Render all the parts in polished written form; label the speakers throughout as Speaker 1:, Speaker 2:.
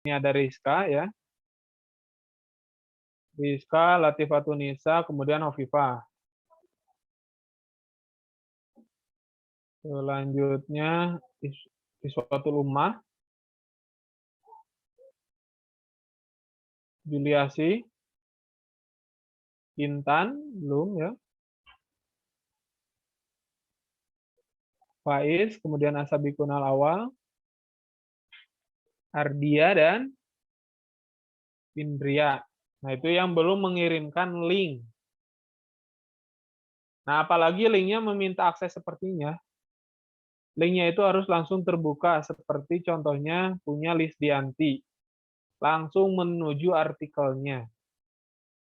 Speaker 1: Ini ada Rizka ya. Rizka, Latifatunisa, kemudian Hovifah. Selanjutnya Iswatul Ummah, Juliasi, Intan, belum ya. Faiz, kemudian Asabikunal Awal, Ardia, dan Indria. Nah, itu yang belum mengirimkan link. Nah, apalagi linknya meminta akses sepertinya. Linknya itu harus langsung terbuka, seperti contohnya punya Lisdianti. Langsung menuju artikelnya.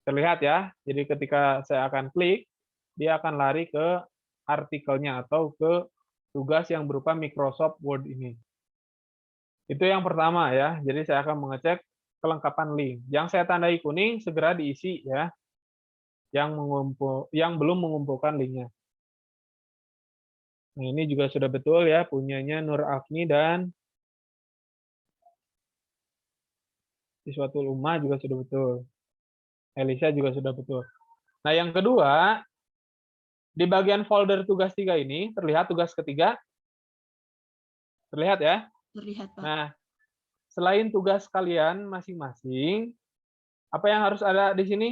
Speaker 1: Terlihat ya, jadi ketika saya akan klik, dia akan lari ke artikelnya atau ke tugas yang berupa Microsoft Word ini. Itu yang pertama ya, jadi saya akan mengecek kelengkapan link. Yang saya tandai kuning segera diisi ya, yang belum mengumpulkan linknya. Nah, ini juga sudah betul ya, punyanya Nur Afni dan Iswatul Ummah juga sudah betul. Elisa juga sudah betul. Nah, yang kedua, di bagian folder tugas 3 ini, terlihat tugas ketiga? Terlihat ya?
Speaker 2: Terlihat, Pak.
Speaker 1: Nah, selain tugas kalian masing-masing, apa yang harus ada di sini?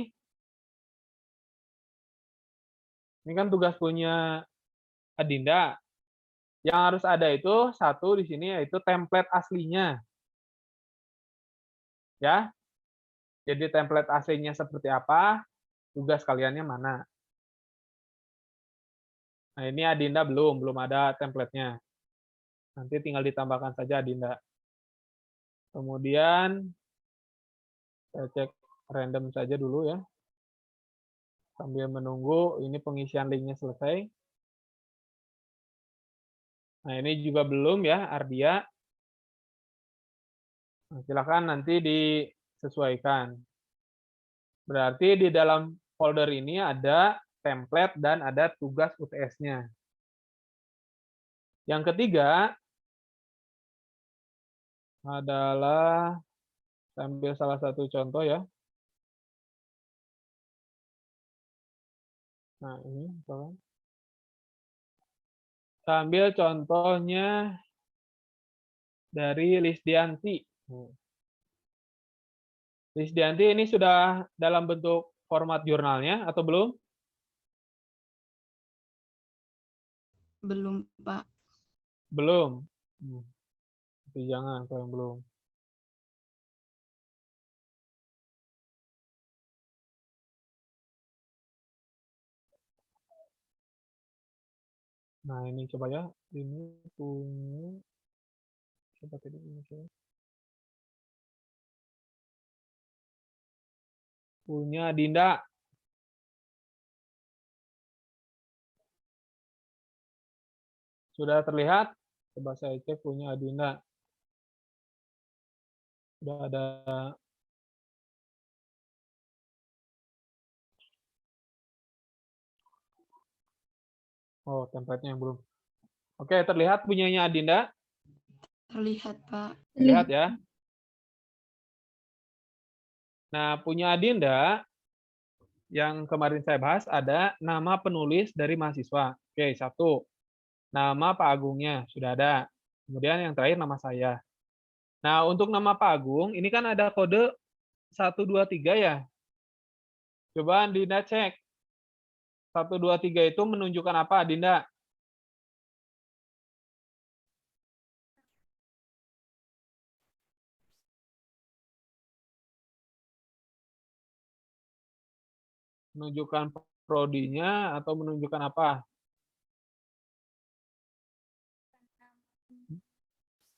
Speaker 1: Ini kan tugas punya Adinda. Yang harus ada itu satu di sini yaitu template aslinya. Ya. Jadi template aslinya seperti apa, tugas kaliannya mana. Nah, ini Adinda belum ada template-nya. Nanti tinggal ditambahkan saja Adinda. Kemudian saya cek random saja dulu ya. Sambil menunggu ini pengisian linknya selesai. Nah, ini juga belum ya, Ardia. Nah, silakan nanti disesuaikan. Berarti di dalam folder ini ada template dan ada tugas UTS-nya. Yang ketiga adalah, saya ambil salah satu contoh ya. Nah, ini tolong. Saya ambil contohnya dari Lisdianti. Lisdianti ini sudah dalam bentuk format jurnalnya atau belum?
Speaker 2: Belum, Pak.
Speaker 1: Belum. Tapi jangan kalau yang belum. Nah, ini coba ya. Ini punya, coba tadi ini coba. Punya Dinda. Sudah terlihat? Coba saya cek punya Adinda. Sudah ada. Oh, template-nya yang belum. Oke, terlihat punyanya Adinda?
Speaker 2: Terlihat, Pak.
Speaker 1: Terlihat ya. Nah, punya Adinda yang kemarin saya bahas ada nama penulis dari mahasiswa. Oke, satu. Nama Pak Agungnya sudah ada. Kemudian yang terakhir nama saya. Nah, untuk nama Pak Agung, ini kan ada kode 123 ya. Coba Dinda cek. 123 itu menunjukkan apa, Dinda? Menunjukkan prodinya atau menunjukkan apa?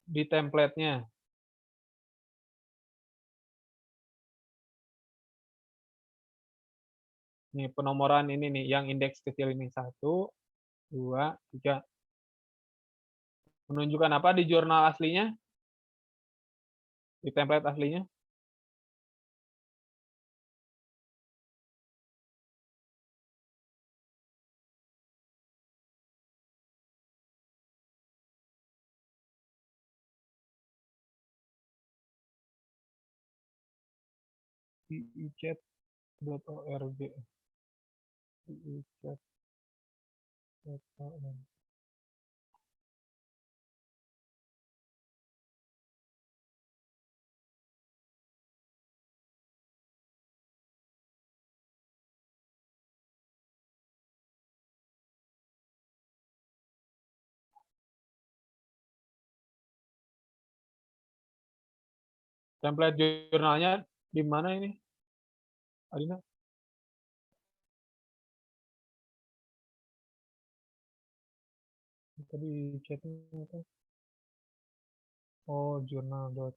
Speaker 1: Di template-nya. Nih, penomoran ini nih, yang indeks kecil ini. 1, 2, 3. Menunjukkan apa di jurnal aslinya? Di template aslinya? iichat.org. iichat.org. Template jurnalnya di mana ini, Adina? Tadi chatnya apa? Oh, jurnal.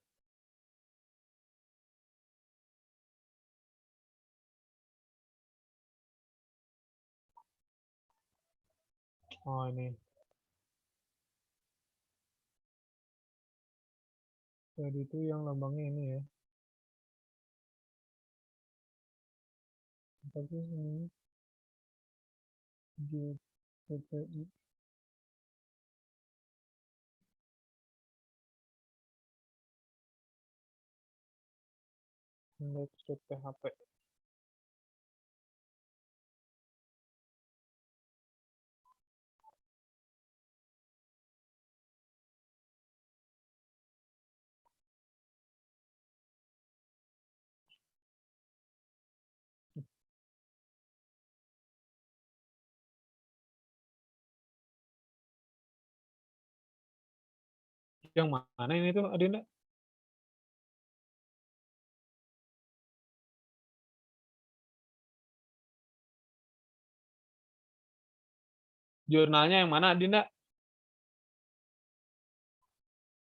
Speaker 1: Oh, ini. Jadi itu yang lambangnya ini ya. Tapi ini GPTI. Index.php. Yang mana ini tuh, Adina? Jurnalnya yang mana, Adina?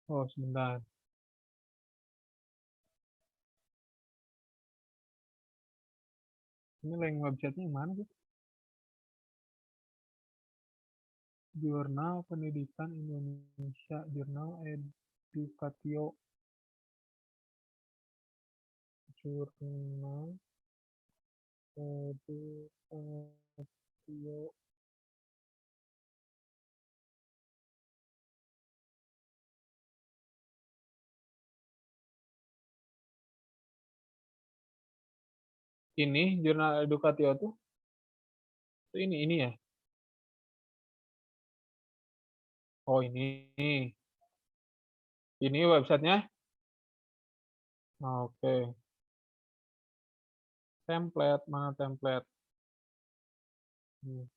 Speaker 1: Oh, sebentar. Ini link websitenya yang mana sih? Jurnal Pendidikan Indonesia, Jurnal Edukatio. Jurnal Edukatio. Ini Jurnal Edukatio tuh ini ya. Oh, ini websitenya. Oke. Template, mana template? Oke.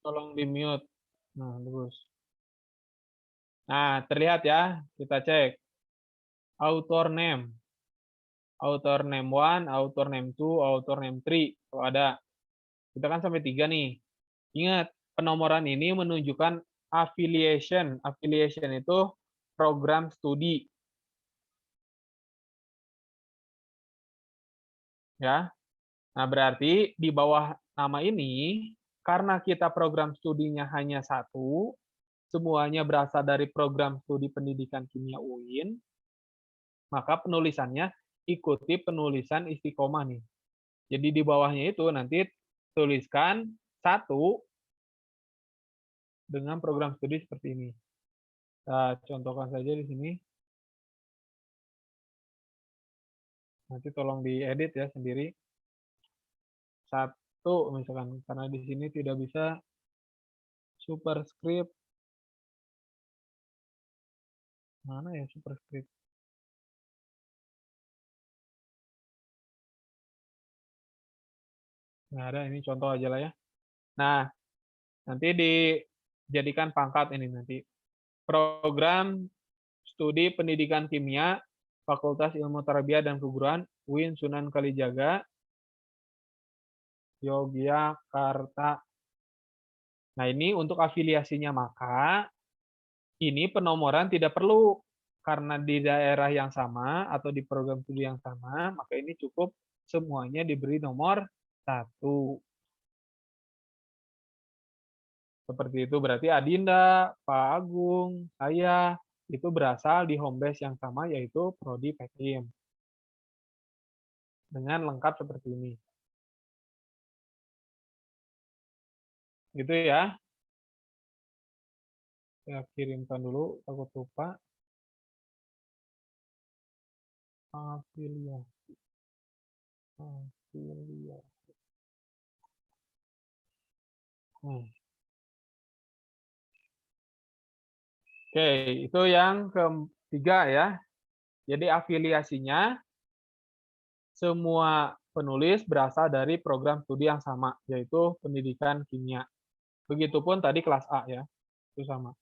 Speaker 1: Tolong di mute. Nah, terus. Nah, terlihat ya. Kita cek. Author name. Author name 1, author name 2, author name 3. Kalau ada. Kita kan sampai 3 nih. Ingat, penomoran ini menunjukkan affiliation. Affiliation itu program studi. Ya. Nah, berarti di bawah nama ini, karena kita program studinya hanya satu, semuanya berasal dari program studi pendidikan kimia UIN, maka penulisannya ikuti penulisan istiqomah nih. Jadi di bawahnya itu nanti tuliskan satu dengan program studi seperti ini. Nah, contohkan saja di sini. Nanti tolong diedit ya sendiri. Satu misalkan, karena di sini tidak bisa superscript. Mana ya superscript? Nggak ada, ini contoh aja lah ya. Nah, nanti dijadikan pangkat ini nanti. Program Studi Pendidikan Kimia, Fakultas Ilmu Tarbiyah dan Keguruan, UIN Sunan Kalijaga, Yogyakarta. Nah, ini untuk afiliasinya, maka ini penomoran tidak perlu. Karena di daerah yang sama atau di program studi yang sama, maka ini cukup semuanya diberi nomor 1. Seperti itu berarti Adinda, Pak Agung, saya itu berasal di home base yang sama yaitu Prodi Pekim. Dengan lengkap seperti ini. Gitu ya. Saya kirimkan dulu, takut lupa. Afiliasi. Afiliasi. Oke, itu yang ketiga ya. Jadi afiliasinya semua penulis berasal dari program studi yang sama, yaitu pendidikan kimia. Begitupun tadi kelas A ya, itu sama.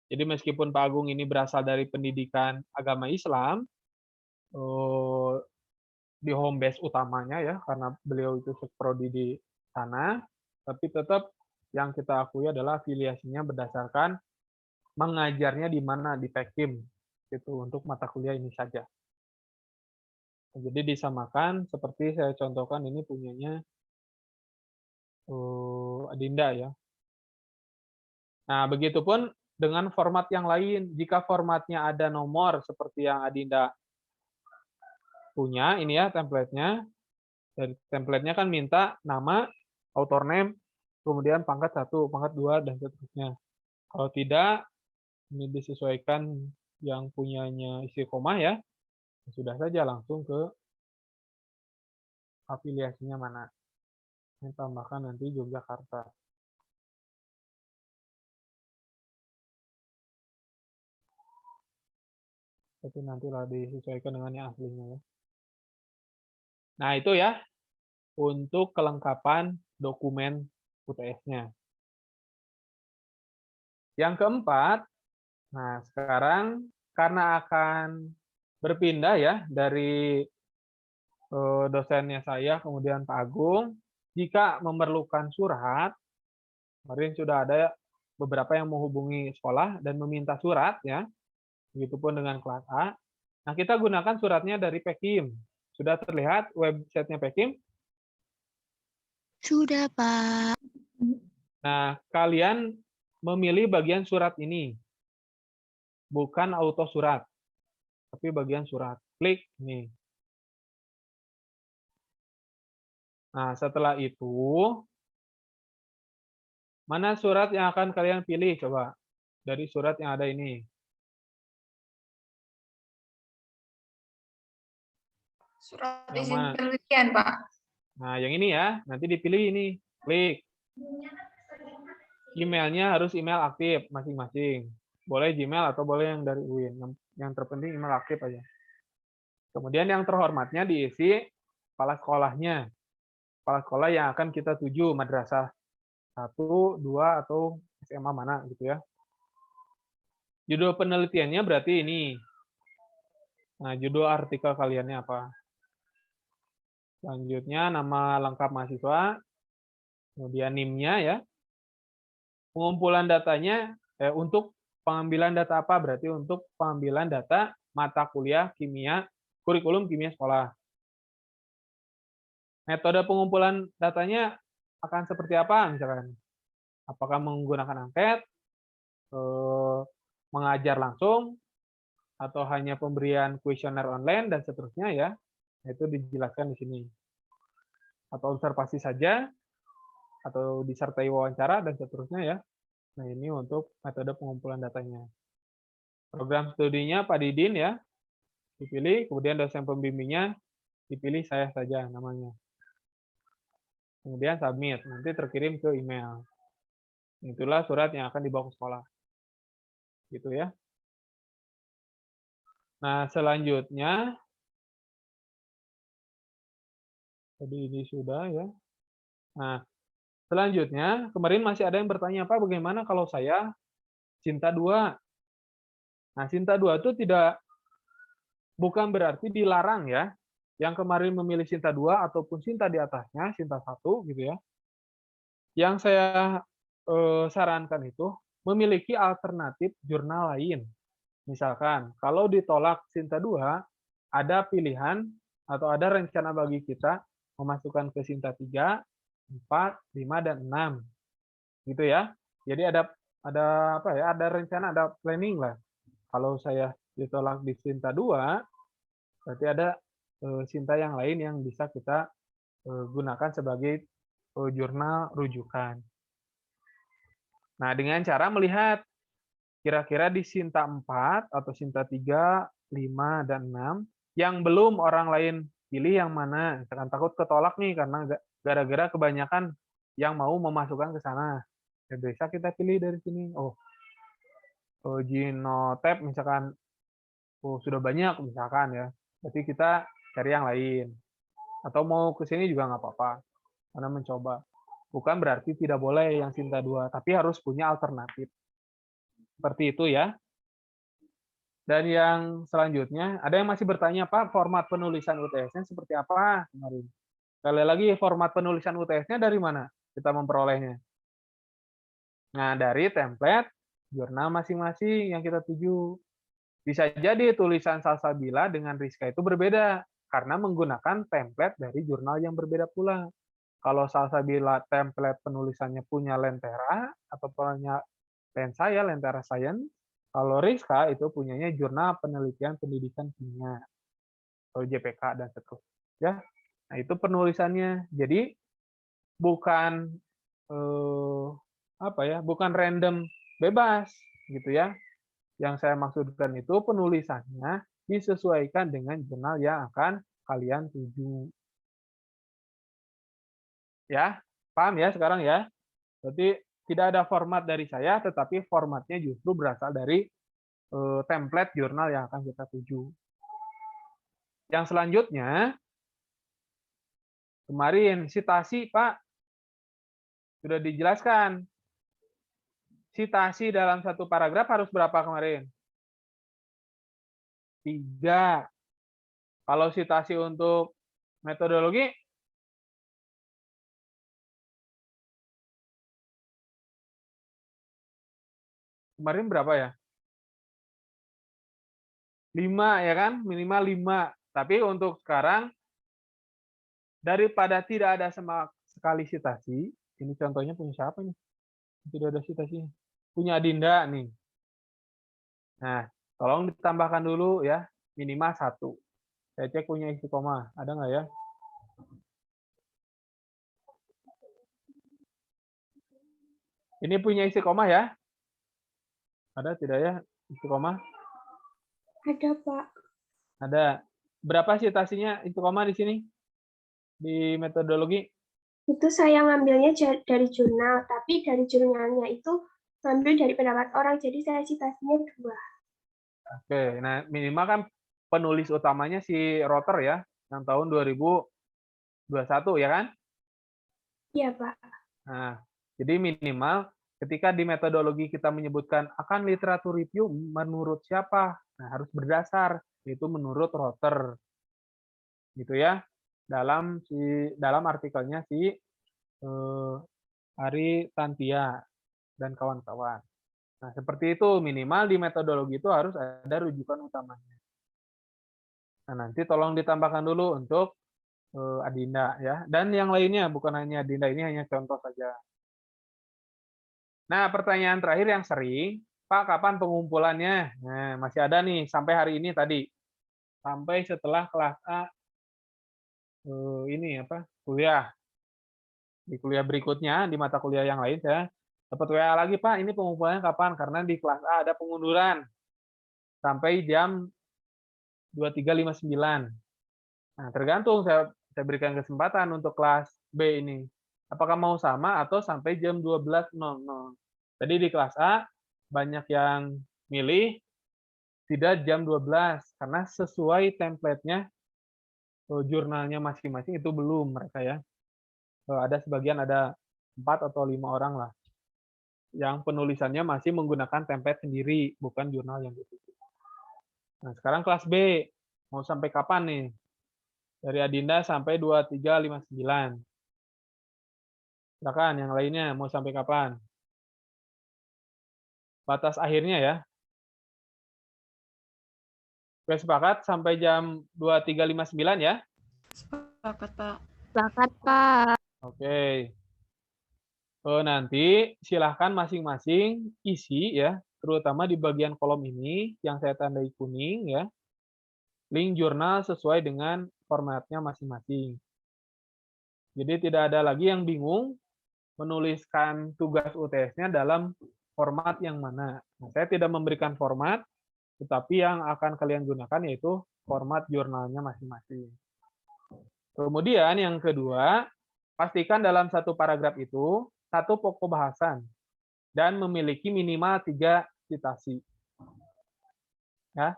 Speaker 1: Jadi meskipun Pak Agung ini berasal dari pendidikan agama Islam, di home base utamanya ya, karena beliau itu prodi di sana, tapi tetap yang kita akui adalah afiliasinya berdasarkan mengajarnya di mana, di Pekim, gitu, untuk mata kuliah ini saja. Jadi disamakan seperti saya contohkan ini punyanya Adinda ya. Nah, begitupun dengan format yang lain. Jika formatnya ada nomor seperti yang Adinda punya, ini ya template-nya. Dari template-nya kan minta nama, author name, kemudian pangkat 1, pangkat 2, dan seterusnya. Kalau tidak, ini disesuaikan yang punyanya istiqomah ya, sudah saja langsung ke afiliasinya mana. Ini tambahkan nanti Yogyakarta. Tapi nantilah disesuaikan dengan yang aslinya ya. Nah, itu ya untuk kelengkapan dokumen UTS-nya. Yang keempat, nah sekarang karena akan berpindah ya dari dosennya saya, kemudian Pak Agung, jika memerlukan surat, kemarin sudah ada beberapa yang menghubungi sekolah dan meminta surat ya, begitupun dengan kelas A. Nah, kita gunakan suratnya dari Pekim. Sudah terlihat websitenya Pekim?
Speaker 2: Sudah, Pak.
Speaker 1: Nah, kalian memilih bagian surat ini, bukan auto surat, tapi bagian surat. Klik nih. Nah, setelah itu, mana surat yang akan kalian pilih? Coba, dari surat yang ada ini.
Speaker 3: Surat
Speaker 1: Yang
Speaker 3: izin
Speaker 1: mana?
Speaker 3: penelitian, Pak.
Speaker 1: Nah, yang ini ya, nanti dipilih ini. Klik. Emailnya harus email aktif masing-masing. Boleh Gmail atau boleh yang dari UIN. Yang terpenting email aktif aja. Kemudian yang terhormatnya diisi kepala sekolahnya. Kepala sekolah yang akan kita tuju, madrasah 1, 2, atau SMA mana gitu ya. Judul penelitiannya berarti ini. Nah, judul artikel kaliannya apa? Selanjutnya nama lengkap mahasiswa, kemudian NIM-nya ya. Pengumpulan datanya untuk pengambilan data apa? Berarti untuk pengambilan data mata kuliah kimia, kurikulum kimia sekolah. Metode pengumpulan datanya akan seperti apa misalkan? Apakah menggunakan angket, mengajar langsung, atau hanya pemberian kuesioner online dan seterusnya ya. Itu dijelaskan di sini. Atau observasi saja, atau disertai wawancara dan seterusnya ya. Nah, ini untuk metode pengumpulan datanya. Program studinya Pak Didin ya, dipilih, kemudian dosen pembimbingnya dipilih saya saja namanya. Kemudian submit, nanti terkirim ke email. Itulah surat yang akan dibawa ke sekolah. Gitu ya. Nah, selanjutnya, tadi ini sudah ya. Nah, selanjutnya, kemarin masih ada yang bertanya, Pak, bagaimana kalau saya Cinta 2? Nah, Cinta 2 itu bukan berarti dilarang ya. Yang kemarin memilih Cinta 2 ataupun Cinta di atasnya, Cinta 1 gitu ya. Yang saya sarankan itu memiliki alternatif jurnal lain. Misalkan, kalau ditolak Cinta 2, ada pilihan atau ada rencana bagi kita memasukkan ke Cinta 3, 4, 5, dan 6. Gitu ya. Jadi ada apa ya? Ada rencana, ada planning lah. Kalau saya ditolak di Cinta 2, berarti ada Cinta yang lain yang bisa kita gunakan sebagai jurnal rujukan. Nah, dengan cara melihat kira-kira di Sinta 4 atau Sinta 3, 5, dan 6 yang belum orang lain pilih yang mana. Misalkan takut ketolak nih karena gara-gara kebanyakan yang mau memasukkan ke sana. Ya, bisa kita pilih dari sini. Oh, Genotype misalkan sudah banyak misalkan ya. Berarti kita cari yang lain. Atau mau ke sini juga nggak apa-apa. Karena mencoba. Bukan berarti tidak boleh yang Sinta 2, tapi harus punya alternatif. Seperti itu ya. Dan yang selanjutnya, ada yang masih bertanya, Pak, format penulisan UTS-nya seperti apa kemarin? Sekali lagi, format penulisan UTS-nya dari mana kita memperolehnya? Nah, dari template jurnal masing-masing yang kita tuju. Bisa jadi tulisan Salsabila dengan Rizka itu berbeda, karena menggunakan template dari jurnal yang berbeda pula. Kalau Salsabila template penulisannya punya Lentera, atau punya Lensaya, Lentera Science. Kalau Rizka itu punyanya Jurnal Penelitian Pendidikan Kimia atau JPK dan seterusnya. Ya, nah itu penulisannya. Jadi bukan bukan random bebas gitu ya. Yang saya maksudkan itu penulisannya disesuaikan dengan jurnal yang akan kalian tuju. Ya, paham ya sekarang ya? Berarti tidak ada format dari saya, tetapi formatnya justru berasal dari template jurnal yang akan kita tuju. Yang selanjutnya, kemarin sitasi, Pak, sudah dijelaskan. Sitasi dalam satu paragraf harus berapa kemarin? 3. Kalau sitasi untuk metodologi, kemarin berapa ya? 5 ya kan? Minimal 5. Tapi untuk sekarang, daripada tidak ada sama sekali sitasi, ini contohnya punya siapa nih? Tidak ada sitasinya. Punya Adinda nih. Nah, tolong ditambahkan dulu ya, minimal 1. Saya cek punya isi koma. Ada nggak ya? Ini punya isi koma ya? Ada tidak ya isi koma?
Speaker 4: Ada, Pak.
Speaker 1: Ada. Berapa sitasinya isi koma di sini? Di metodologi?
Speaker 4: Itu saya ngambilnya dari jurnal, tapi dari jurnalnya itu ngambil dari pendapat orang, jadi saya citasinya 2.
Speaker 1: Oke, nah minimal kan penulis utamanya si Rotter ya, yang tahun 2021 ya kan?
Speaker 4: Iya, Pak.
Speaker 1: Nah, jadi minimal ketika di metodologi kita menyebutkan akan literatur review menurut siapa? Nah, harus berdasar, yaitu menurut Rotter. Gitu ya. Dalam artikelnya si Ari Tantia dan kawan-kawan. Nah, seperti itu minimal di metodologi itu harus ada rujukan utamanya. Nah, nanti tolong ditambahkan dulu untuk Adinda ya. Dan yang lainnya bukan hanya Adinda, ini hanya contoh saja. Nah, pertanyaan terakhir yang sering, Pak, kapan pengumpulannya? Nah, masih ada nih sampai hari ini tadi. Sampai setelah kelas A kuliah. Di kuliah berikutnya, di mata kuliah yang lain, saya dapat WA lagi, Pak, ini pengumpulannya kapan? Karena di kelas A ada pengunduran. Sampai jam 23.59. Nah, tergantung saya berikan kesempatan untuk kelas B ini. Apakah mau sama atau sampai jam 12.00. Jadi di kelas A, banyak yang milih tidak jam 12, karena sesuai template-nya, jurnalnya masing-masing itu belum mereka ya. Ada sebagian, ada 4 atau 5 orang lah, yang penulisannya masih menggunakan template sendiri, bukan jurnal yang dituju. Nah, sekarang kelas B, mau sampai kapan nih? Dari Adinda sampai 23.59. Silakan yang lainnya mau sampai kapan? Batas akhirnya ya. Oke, sepakat sampai jam 23.59 ya?
Speaker 2: Sepakat, Pak.
Speaker 3: Sepakat, Pak.
Speaker 1: Oke. Nanti silahkan masing-masing isi ya, terutama di bagian kolom ini yang saya tandai kuning ya, link jurnal sesuai dengan formatnya masing-masing. Jadi tidak ada lagi yang bingung menuliskan tugas UTS-nya dalam format yang mana. Nah, saya tidak memberikan format, tetapi yang akan kalian gunakan yaitu format jurnalnya masing-masing. Kemudian yang kedua, pastikan dalam satu paragraf itu satu pokok bahasan dan memiliki minimal 3 citasi. Ya,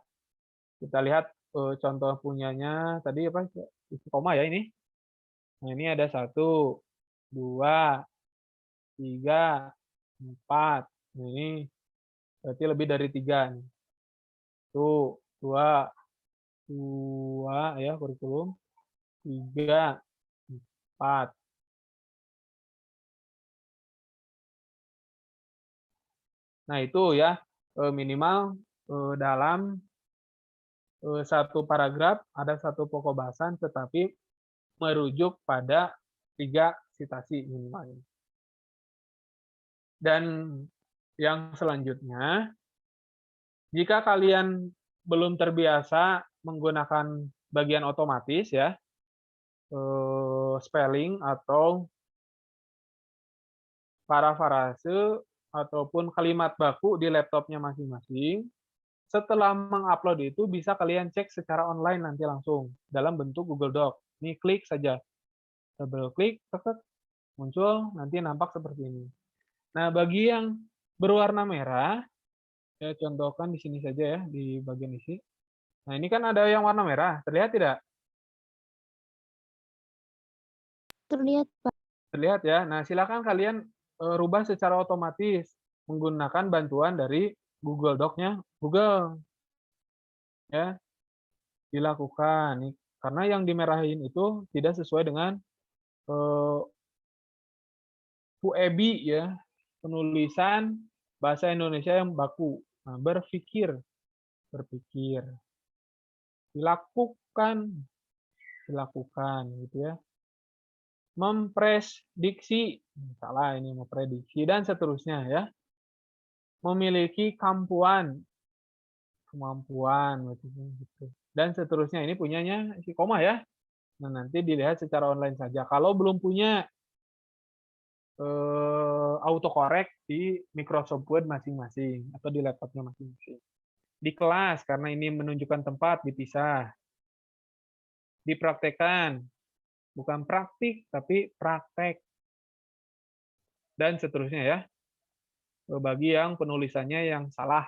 Speaker 1: kita lihat contoh punyanya tadi apa? Isi koma ya ini. Nah, ini ada 1, 2, 3, 4. Nah, ini berarti lebih dari 3 nih. Tuh, 2 ya kurikulum. 3, 4. Nah, itu ya minimal dalam satu paragraf ada satu pokok bahasan tetapi merujuk pada 3 citasi minimal. Dan yang selanjutnya, jika kalian belum terbiasa menggunakan bagian otomatis ya, spelling atau parafrase ataupun kalimat baku di laptopnya masing-masing, setelah mengupload itu bisa kalian cek secara online nanti langsung dalam bentuk Google Doc. Ini klik saja, double klik, muncul, nanti nampak seperti ini. Nah, bagi yang berwarna merah, saya contohkan di sini saja ya, di bagian isi. Nah, ini kan ada yang warna merah, terlihat tidak?
Speaker 2: Terlihat, Pak.
Speaker 1: Terlihat ya. Nah, silakan kalian rubah secara otomatis menggunakan bantuan dari Google Doc-nya Google. Ya, dilakukan. Nih, karena yang dimerahin itu tidak sesuai dengan UEBI ya, penulisan bahasa Indonesia yang baku. Nah, berpikir. Dilakukan gitu ya. Memprediksi, salah ini memprediksi dan seterusnya ya. Memiliki kemampuan gitu. Dan seterusnya ini punyanya si koma ya. Nah, nanti dilihat secara online saja. Kalau belum punya autocorrect di Microsoft Word masing-masing atau di laptopnya masing-masing. Di kelas karena ini menunjukkan tempat dipisah. Dipraktekkan, bukan praktik tapi praktek. Dan seterusnya ya. Bagi yang penulisannya yang salah.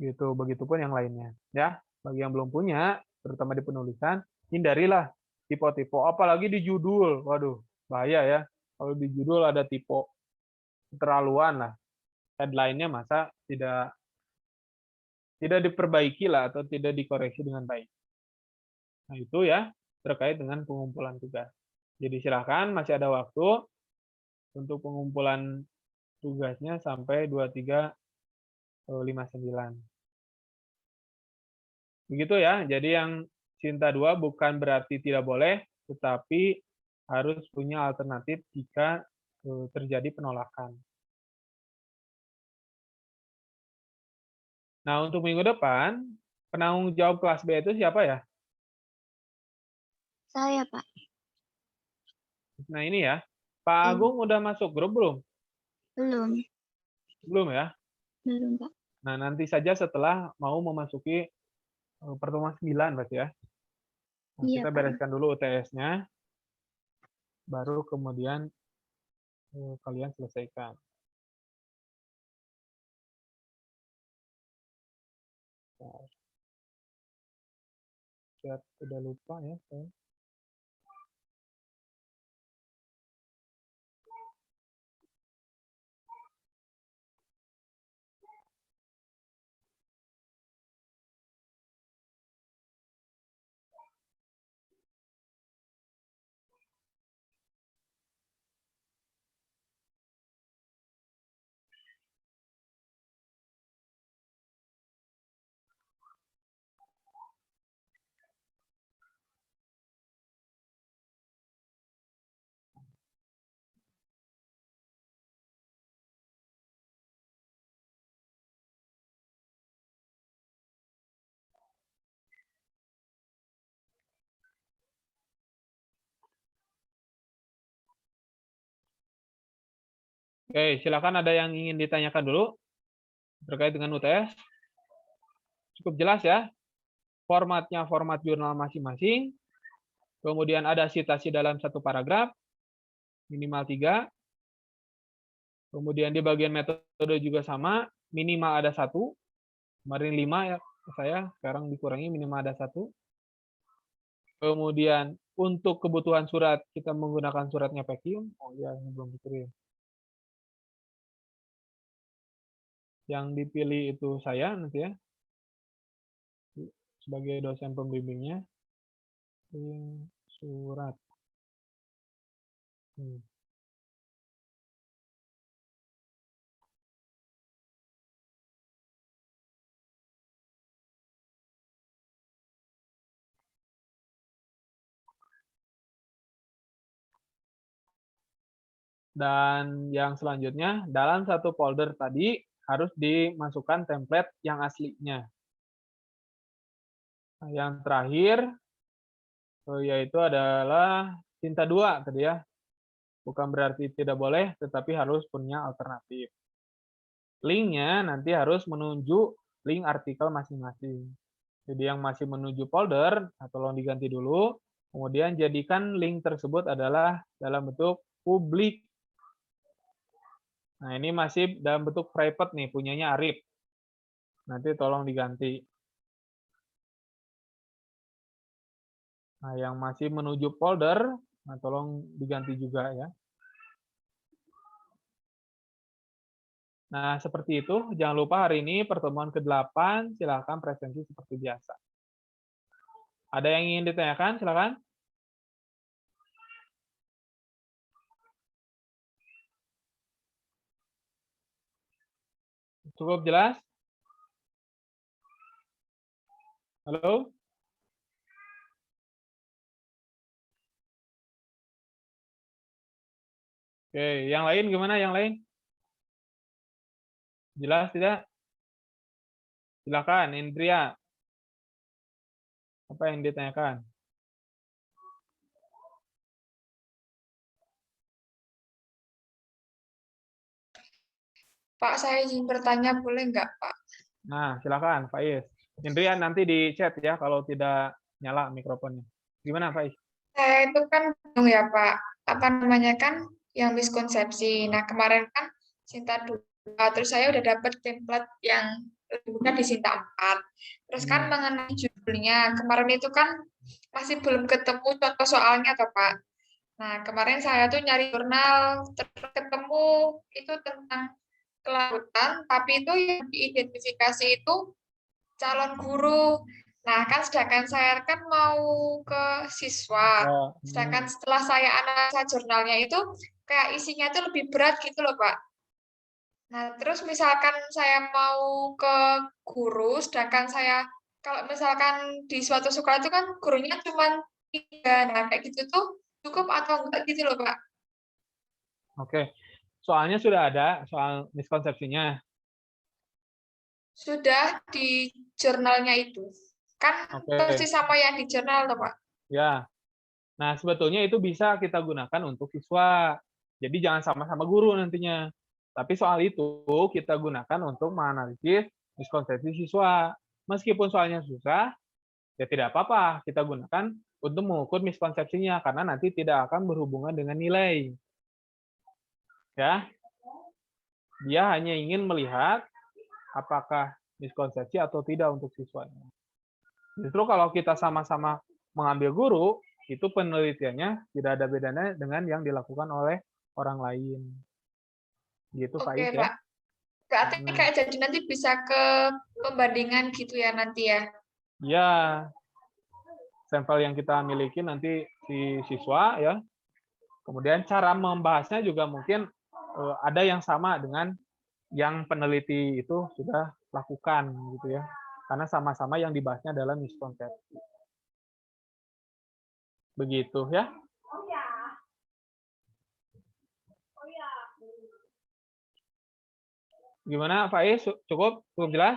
Speaker 1: Gitu, begitupun yang lainnya. Ya, bagi yang belum punya, terutama di penulisan, hindarilah tipe-tipe, apalagi di judul. Waduh, bahaya ya. Kalau di judul ada tipe keterlaluan lah. Headline-nya masa tidak diperbaiki lah atau tidak dikoreksi dengan baik. Nah, itu ya terkait dengan pengumpulan tugas. Jadi silakan masih ada waktu untuk pengumpulan tugasnya sampai 2359. Begitu ya. Jadi yang Cinta 2 bukan berarti tidak boleh, tetapi harus punya alternatif jika terjadi penolakan. Nah, untuk minggu depan, penanggung jawab kelas B itu siapa ya?
Speaker 2: Saya, Pak.
Speaker 1: Nah, ini ya. Pak Agung udah masuk grup belum?
Speaker 2: Belum.
Speaker 1: Belum ya?
Speaker 2: Belum, Pak.
Speaker 1: Nah, nanti saja setelah mau memasuki pertemuan 9 berarti ya. Nah,
Speaker 2: Iya,
Speaker 1: kita
Speaker 2: Pak.
Speaker 1: bereskan dulu UTS-nya, baru kemudian kalian selesaikan. Nah, saya udah lupa ya. Oke, silakan ada yang ingin ditanyakan dulu terkait dengan UTS. Cukup jelas ya. Formatnya format jurnal masing-masing. Kemudian ada citasi dalam satu paragraf, minimal 3. Kemudian di bagian metode juga sama, minimal ada 1. Kemarin 5 ya saya, sekarang dikurangi minimal ada 1. Kemudian untuk kebutuhan surat, kita menggunakan suratnya Peklium. Oh iya, ini belum dikirim. Yang dipilih itu saya nanti ya, sebagai dosen pembimbingnya. Surat. Dan yang selanjutnya, dalam satu folder tadi harus dimasukkan template yang aslinya. Nah, yang terakhir, yaitu adalah tinta 2 tadi ya. Bukan berarti tidak boleh, tetapi harus punya alternatif. Linknya nanti harus menuju link artikel masing-masing. Jadi yang masih menuju folder, tolong diganti dulu. Kemudian jadikan link tersebut adalah dalam bentuk publik. Nah, ini masih dalam bentuk private nih, punyanya Arif. Nanti tolong diganti. Nah, yang masih menuju folder, nah tolong diganti juga ya. Nah, seperti itu. Jangan lupa hari ini pertemuan ke-8, silakan presensi seperti biasa. Ada yang ingin ditanyakan? Silakan. Cukup jelas? Halo? Oke, yang lain gimana? Yang lain? Jelas tidak? Silakan, Indria. Apa yang ditanyakan?
Speaker 3: Pak, saya izin bertanya, boleh nggak, Pak?
Speaker 1: Nah, silakan, Faiz. Indria nanti di chat ya kalau tidak nyala mikrofonnya. Gimana, Faiz?
Speaker 3: Saya itu kan bingung ya, Pak. Apa namanya kan yang miskonsepsi. Nah, kemarin kan Sinta 2, terus saya udah dapet template yang bukan di Sinta 4. Terus kan mengenai judulnya, kemarin itu kan masih belum ketemu contoh soalnya, toh, Pak. Nah, kemarin saya tuh nyari jurnal, terus ketemu itu tentang kelautan, tapi itu yang diidentifikasi itu calon guru. Nah, kan sedangkan saya kan mau ke siswa. Sedangkan setelah saya analisa jurnalnya itu, kayak isinya itu lebih berat gitu loh, Pak. Nah, terus misalkan saya mau ke guru, sedangkan saya, kalau misalkan di suatu sekolah itu kan gurunya cuma 3, nah kayak gitu tuh cukup atau enggak gitu loh, Pak.
Speaker 1: Oke. Soalnya sudah ada, soal miskonsepsinya.
Speaker 3: Sudah di jurnalnya itu. Kan persis sama yang di jurnal, toh, Pak?
Speaker 1: Ya. Nah, sebetulnya itu bisa kita gunakan untuk siswa. Jadi jangan sama-sama guru nantinya. Tapi soal itu kita gunakan untuk menganalisis miskonsepsi siswa. Meskipun soalnya susah, ya tidak apa-apa. Kita gunakan untuk mengukur miskonsepsinya, karena nanti tidak akan berhubungan dengan nilai. Ya, dia hanya ingin melihat apakah miskonsepsi atau tidak untuk siswanya. Justru kalau kita sama-sama mengambil guru, itu penelitiannya tidak ada bedanya dengan yang dilakukan oleh orang lain. Gitu, Faiz, ya.
Speaker 3: Pak. Berarti kayak jadi nanti bisa ke pembandingan gitu ya nanti ya?
Speaker 1: Ya, sampel yang kita miliki nanti si siswa ya. Kemudian cara membahasnya juga mungkin ada yang sama dengan yang peneliti itu sudah lakukan gitu ya. Karena sama-sama yang dibahasnya adalah miskonsepsi. Begitu ya. Gimana, Faiz? Cukup jelas?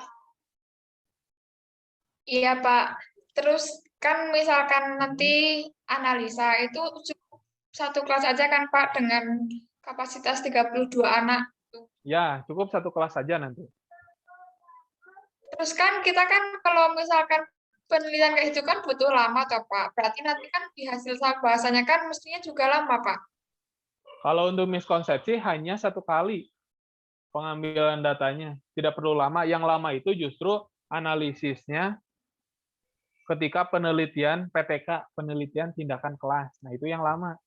Speaker 3: Iya, Pak. Terus kan misalkan nanti analisa itu cukup satu kelas aja kan, Pak, dengan kapasitas 32 anak.
Speaker 1: Ya, cukup satu kelas saja nanti.
Speaker 3: Terus kan kita kan kalau misalkan penelitian kayak itu kan butuh lama toh Pak. Berarti nanti kan di hasil bahasanya kan mestinya juga lama Pak.
Speaker 1: Kalau untuk miskonsepsi hanya satu kali pengambilan datanya, tidak perlu lama. Yang lama itu justru analisisnya ketika penelitian PTK, penelitian tindakan kelas. Nah, itu yang lama.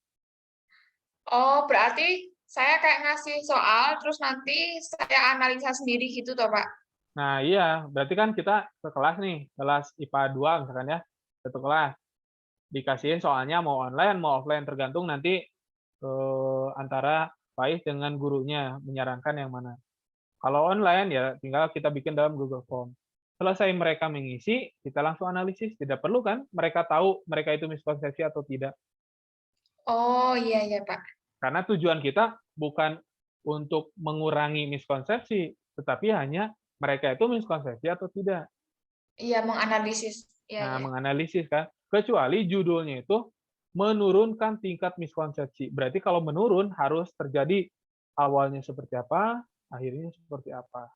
Speaker 3: Oh, berarti saya kayak ngasih soal, terus nanti saya analisa sendiri gitu toh Pak.
Speaker 1: Nah, iya, berarti kan kita ke kelas nih, kelas IPA 2 misalkan ya, satu kelas. Dikasihin soalnya mau online, mau offline, tergantung nanti antara Faiz dengan gurunya menyarankan yang mana. Kalau online ya tinggal kita bikin dalam Google Form. Selesai mereka mengisi, kita langsung analisis. Tidak perlu kan mereka tahu mereka itu miskonsepsi atau tidak.
Speaker 3: Oh, iya ya Pak.
Speaker 1: Karena tujuan kita bukan untuk mengurangi miskonsepsi, tetapi hanya mereka itu miskonsepsi atau tidak.
Speaker 3: Iya, menganalisis. Iya,
Speaker 1: Nah,
Speaker 3: iya.
Speaker 1: menganalisis kan. Kecuali judulnya itu menurunkan tingkat miskonsepsi. Berarti kalau menurun harus terjadi awalnya seperti apa, akhirnya seperti apa.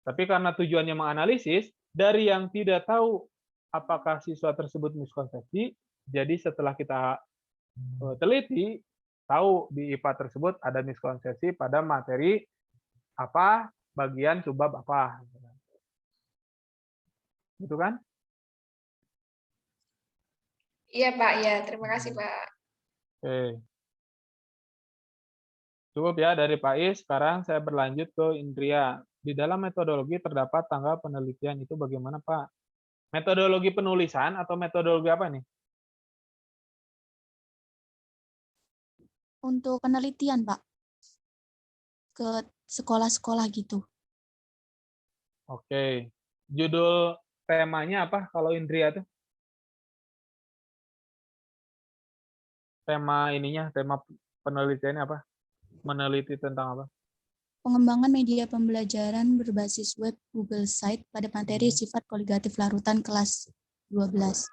Speaker 1: Tapi karena tujuannya menganalisis, dari yang tidak tahu apakah siswa tersebut miskonsepsi, jadi setelah kita teliti, tahu di IPA tersebut ada miskonsepsi pada materi apa, bagian subbab apa. Gitu kan?
Speaker 3: Iya Pak, iya. Terima kasih Pak.
Speaker 1: Oke. Cukup ya dari Pak Is, sekarang saya berlanjut ke Indria. Di dalam metodologi terdapat tanggal penelitian itu bagaimana Pak? Metodologi penulisan atau metodologi apa nih?
Speaker 2: Untuk penelitian, Pak. Ke sekolah-sekolah gitu.
Speaker 1: Oke. Judul temanya apa kalau Indria tuh? Tema ininya, tema penelitiannya apa? Meneliti tentang apa?
Speaker 2: Pengembangan media pembelajaran berbasis web Google Site pada materi sifat koligatif larutan kelas 12.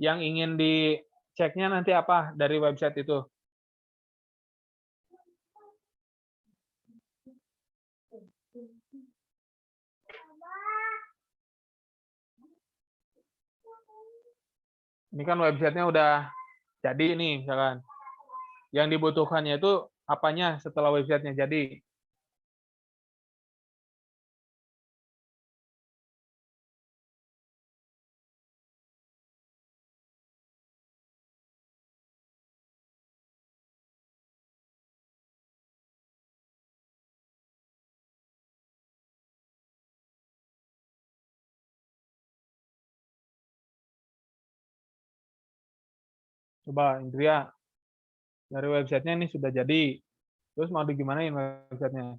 Speaker 1: Yang ingin diceknya nanti apa dari website itu? Ini kan websitenya udah jadi nih, misalkan. Yang dibutuhkannya itu apanya setelah websitenya jadi? Coba Indria, dari websitenya ini sudah jadi. Terus mau digimanain websitenya?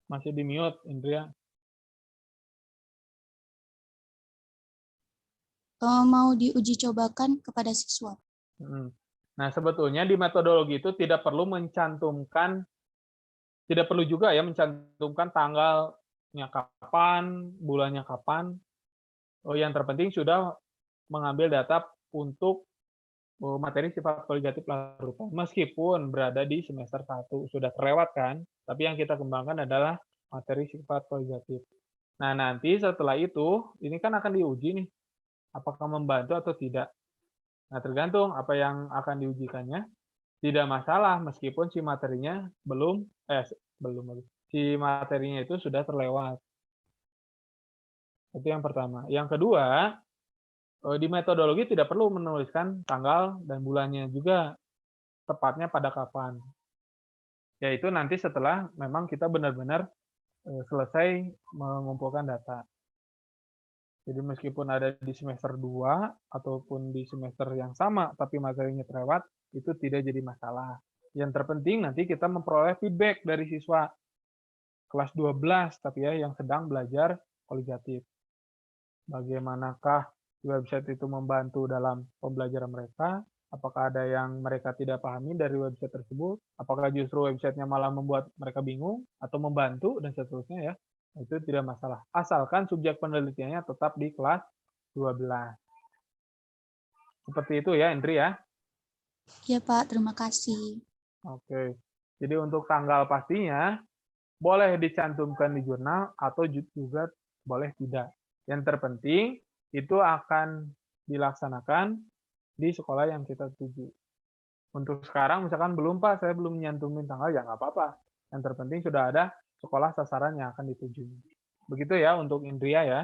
Speaker 1: Masih di mute, Indria.
Speaker 2: Mau diuji cobakan kepada siswa.
Speaker 1: Nah, sebetulnya di metodologi itu tidak perlu mencantumkan, tidak perlu juga ya mencantumkan tanggalnya kapan, bulannya kapan. Yang terpenting sudah mengambil data untuk materi sifat koligatif larutan. Meskipun berada di semester 1, sudah terlewat kan, tapi yang kita kembangkan adalah materi sifat koligatif. Nah, nanti setelah itu, ini kan akan diuji nih, apakah membantu atau tidak. Nah, tergantung apa yang akan diujikannya. Tidak masalah meskipun si materinya si materinya itu sudah terlewat. Itu yang pertama. Yang kedua, di metodologi tidak perlu menuliskan tanggal dan bulannya juga, tepatnya pada kapan. Yaitu nanti setelah memang kita benar-benar selesai mengumpulkan data. Jadi meskipun ada di semester 2 ataupun di semester yang sama tapi materinya terlewat, itu tidak jadi masalah. Yang terpenting nanti kita memperoleh feedback dari siswa kelas 12 tapi ya yang sedang belajar koligatif. Bagaimanakah website itu membantu dalam pembelajaran mereka, Apakah ada yang mereka tidak pahami dari website tersebut? Apakah justru websitenya malah membuat mereka bingung atau membantu dan seterusnya ya? Itu tidak masalah. Asalkan subjek penelitiannya tetap di kelas 12. Seperti itu ya, Indri ya.
Speaker 2: Ya Pak, terima kasih.
Speaker 1: Oke. Jadi untuk tanggal pastinya boleh dicantumkan di jurnal atau juga boleh tidak. Yang terpenting itu akan dilaksanakan di sekolah yang kita tuju. Untuk sekarang misalkan belum Pak, saya belum nyantumin tanggal, ya nggak apa-apa. Yang terpenting sudah ada sekolah sasaran yang akan dituju. Begitu ya untuk Indria ya.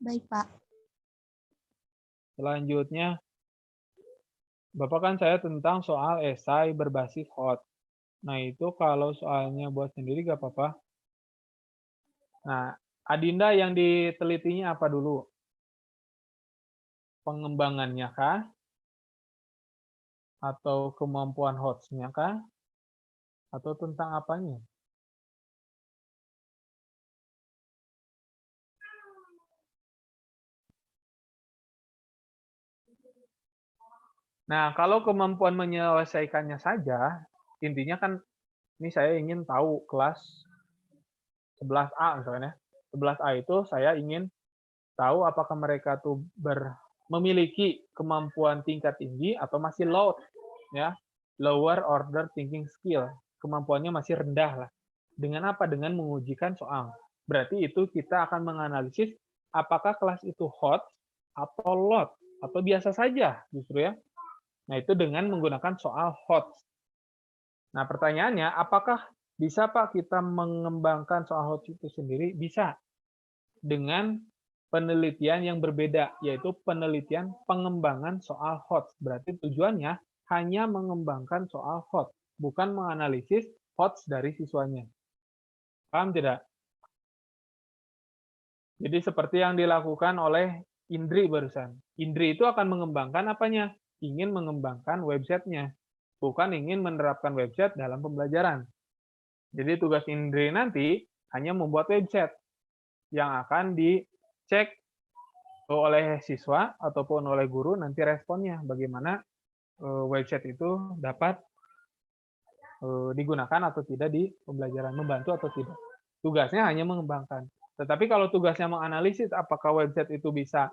Speaker 2: Baik Pak.
Speaker 1: Selanjutnya, Bapak kan saya tentang soal esai berbasis hot. Nah itu kalau soalnya buat sendiri nggak apa-apa. Nah, Adinda yang ditelitinya apa dulu? Pengembangannya kah? Atau kemampuan host-nya kah? Atau tentang apanya? Nah, kalau kemampuan menyelesaikannya saja, intinya kan ini saya ingin tahu kelas 11A misalnya. 11A itu saya ingin tahu apakah mereka tuh memiliki kemampuan tingkat tinggi atau masih low ya, lower order thinking skill. Kemampuannya masih rendah lah. Dengan apa? Dengan mengujikan soal. Berarti itu kita akan menganalisis apakah kelas itu hot atau lot atau biasa saja justru ya. Nah, itu dengan menggunakan soal hot. Nah, pertanyaannya, apakah bisa Pak kita mengembangkan soal hot itu sendiri? Bisa. Dengan penelitian yang berbeda, yaitu penelitian pengembangan soal hot. Berarti tujuannya hanya mengembangkan soal hot, bukan menganalisis hot dari siswanya. Paham tidak? Jadi seperti yang dilakukan oleh Indri barusan. Indri itu akan mengembangkan apanya? Ingin mengembangkan websitenya, bukan ingin menerapkan website dalam pembelajaran. Jadi tugas Indri nanti hanya membuat website yang akan dicek oleh siswa ataupun oleh guru nanti responnya bagaimana website itu dapat digunakan atau tidak di pembelajaran, membantu atau tidak. Tugasnya hanya mengembangkan. Tetapi kalau tugasnya menganalisis apakah website itu bisa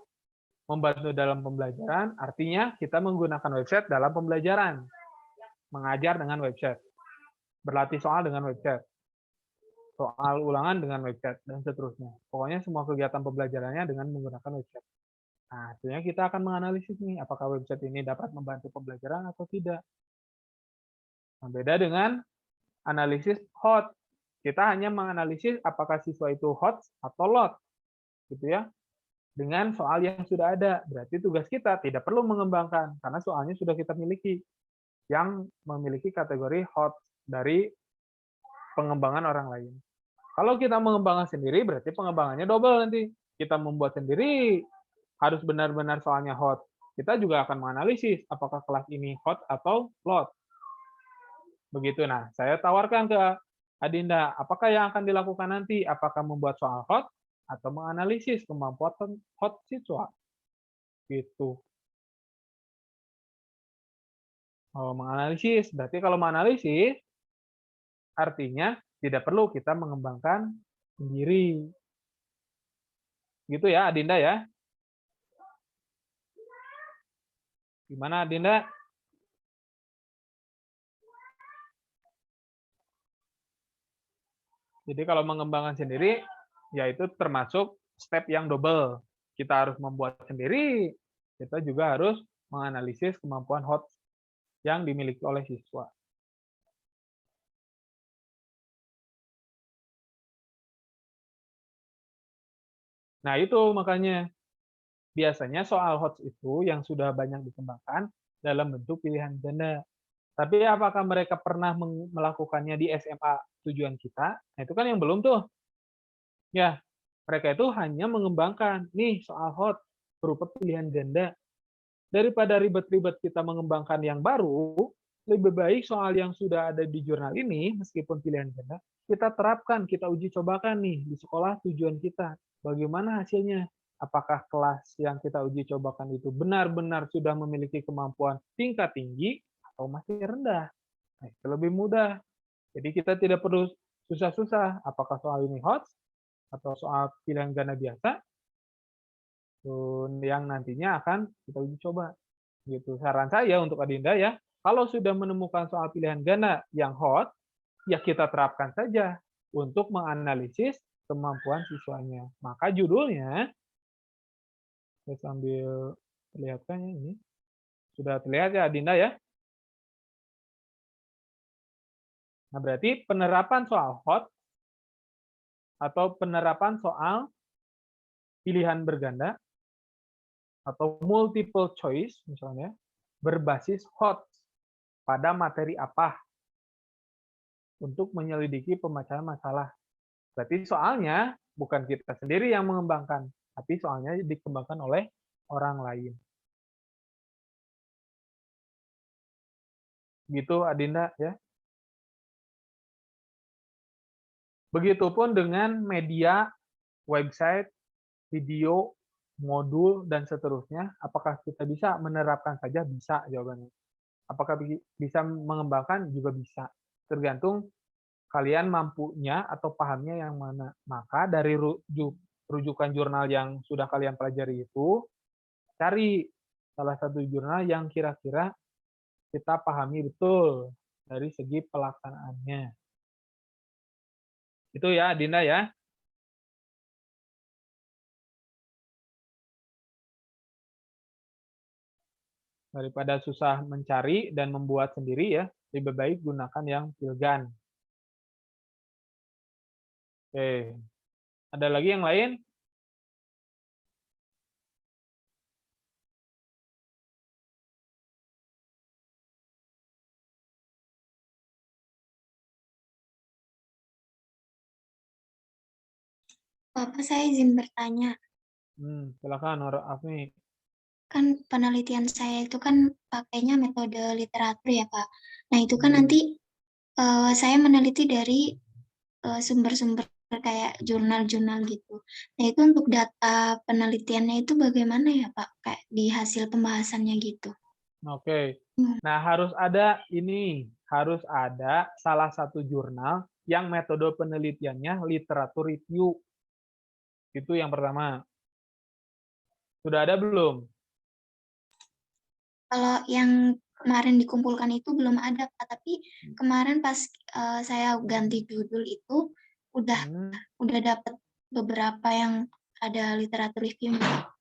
Speaker 1: membantu dalam pembelajaran, artinya kita menggunakan website dalam pembelajaran. Mengajar dengan website. Berlatih soal dengan website. Soal ulangan dengan website, dan seterusnya. Pokoknya semua kegiatan pembelajarannya dengan menggunakan website. Nah, artinya kita akan menganalisis nih, apakah website ini dapat membantu pembelajaran atau tidak. Nah, beda dengan analisis hot. Kita hanya menganalisis apakah siswa itu hot atau lot. Gitu ya. Dengan soal yang sudah ada. Berarti tugas kita tidak perlu mengembangkan, karena soalnya sudah kita miliki. Yang memiliki kategori hot dari pengembangan orang lain. Kalau kita mengembangkan sendiri, berarti pengembangannya double nanti. Kita membuat sendiri, harus benar-benar soalnya hot. Kita juga akan menganalisis apakah kelas ini hot atau lot. Begitu. Nah, saya tawarkan ke Adinda, apakah yang akan dilakukan nanti? Apakah membuat soal hot atau menganalisis kemampuan hot siswa? Gitu. Oh, menganalisis. Berarti kalau menganalisis, artinya tidak perlu kita mengembangkan sendiri. Gitu ya, Adinda ya. Gimana, Adinda? Jadi kalau mengembangkan sendiri, yaitu termasuk step yang double. Kita harus membuat sendiri, kita juga harus menganalisis kemampuan hot yang dimiliki oleh siswa. Nah, itu makanya biasanya soal hot itu yang sudah banyak dikembangkan dalam bentuk pilihan ganda. Tapi apakah mereka pernah melakukannya di SMA tujuan kita? Nah, itu kan yang belum tuh. Ya, mereka itu hanya mengembangkan, nih soal hot berupa pilihan ganda. Daripada ribet-ribet kita mengembangkan yang baru, lebih baik soal yang sudah ada di jurnal ini, meskipun pilihan ganda, kita terapkan, kita uji cobakan nih di sekolah tujuan kita. Bagaimana hasilnya? apakah kelas yang kita uji cobakan itu benar-benar sudah memiliki kemampuan tingkat tinggi atau masih rendah. Nah, itu lebih mudah. Jadi kita tidak perlu susah-susah. Apakah soal ini HOTS atau soal pilihan ganda biasa yang nantinya akan kita uji coba. Gitu. Saran saya untuk Adinda ya, kalau sudah menemukan soal pilihan ganda yang hot, ya kita terapkan saja untuk menganalisis kemampuan siswanya. Maka judulnya, saya sambil perlihatkan ya ini. Sudah terlihat ya Adinda ya? Nah, berarti penerapan soal hot atau penerapan soal pilihan berganda atau multiple choice misalnya berbasis hot pada materi apa untuk menyelidiki pemecahan masalah. Berarti soalnya bukan kita sendiri yang mengembangkan, tapi soalnya dikembangkan oleh orang lain. Gitu Adinda ya. Begitupun dengan media, website, video, modul, dan seterusnya. Apakah kita bisa menerapkan saja? Bisa jawabannya. Apakah bisa mengembangkan? Juga bisa. Tergantung kalian mampunya atau pahamnya yang mana. Maka dari rujukan jurnal yang sudah kalian pelajari itu, cari salah satu jurnal yang kira-kira kita pahami betul dari segi pelaksanaannya. Itu ya, Dinda ya. Daripada susah mencari dan membuat sendiri ya, lebih baik gunakan yang Pilgan. Oke. Ada lagi yang lain?
Speaker 2: Bapak, saya izin bertanya.
Speaker 1: Silakan, Nur Afni.
Speaker 2: Kan penelitian saya itu kan pakainya metode literatur ya, Pak. Nah, itu kan nanti saya meneliti dari sumber-sumber kayak jurnal-jurnal gitu. Nah, itu untuk data penelitiannya itu bagaimana ya, Pak? Kayak di hasil pembahasannya gitu.
Speaker 1: Oke. Nah, harus ada salah satu jurnal yang metode penelitiannya literatur review. Itu yang pertama. Sudah ada belum?
Speaker 2: Kalau yang kemarin dikumpulkan itu belum ada, Pak. Tapi kemarin pas saya ganti judul itu udah dapat beberapa yang ada literatur review-nya.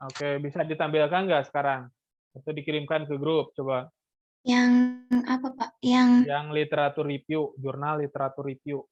Speaker 1: Oke, bisa ditampilkan nggak sekarang? Atau dikirimkan ke grup, coba.
Speaker 2: Yang apa, Pak?
Speaker 1: Yang literatur review, jurnal literatur review.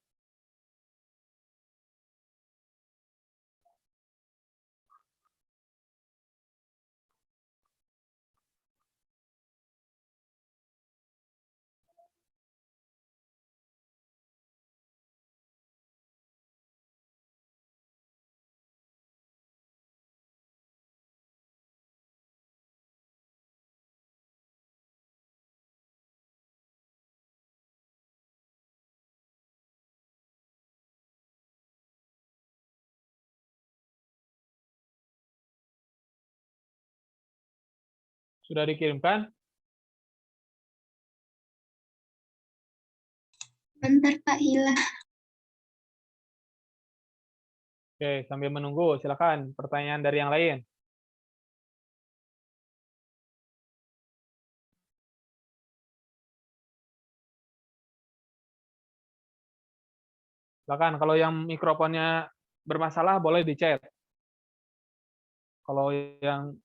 Speaker 1: Sudah dikirimkan?
Speaker 2: bentar, Pak, hilang.
Speaker 1: Oke, sambil menunggu, silakan pertanyaan dari yang lain. Silakan, kalau yang mikrofonnya bermasalah boleh di-chat. Kalau yang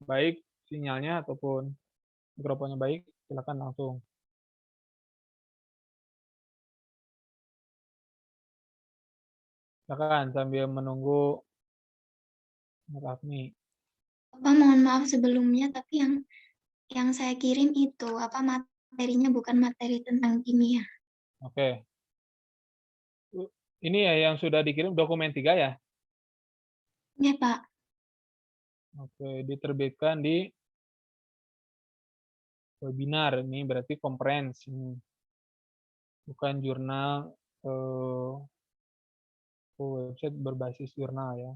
Speaker 1: baik sinyalnya ataupun mikrofonnya baik, silakan langsung. Silakan sambil menunggu Rafni.
Speaker 2: Bapak, mohon maaf sebelumnya, tapi yang saya kirim itu apa materinya bukan materi tentang kimia.
Speaker 1: Oke. Ini ya yang sudah dikirim dokumen 3 ya?
Speaker 2: Ya, Pak.
Speaker 1: Oke, diterbitkan di webinar. Ini berarti conference. Bukan jurnal website berbasis jurnal ya.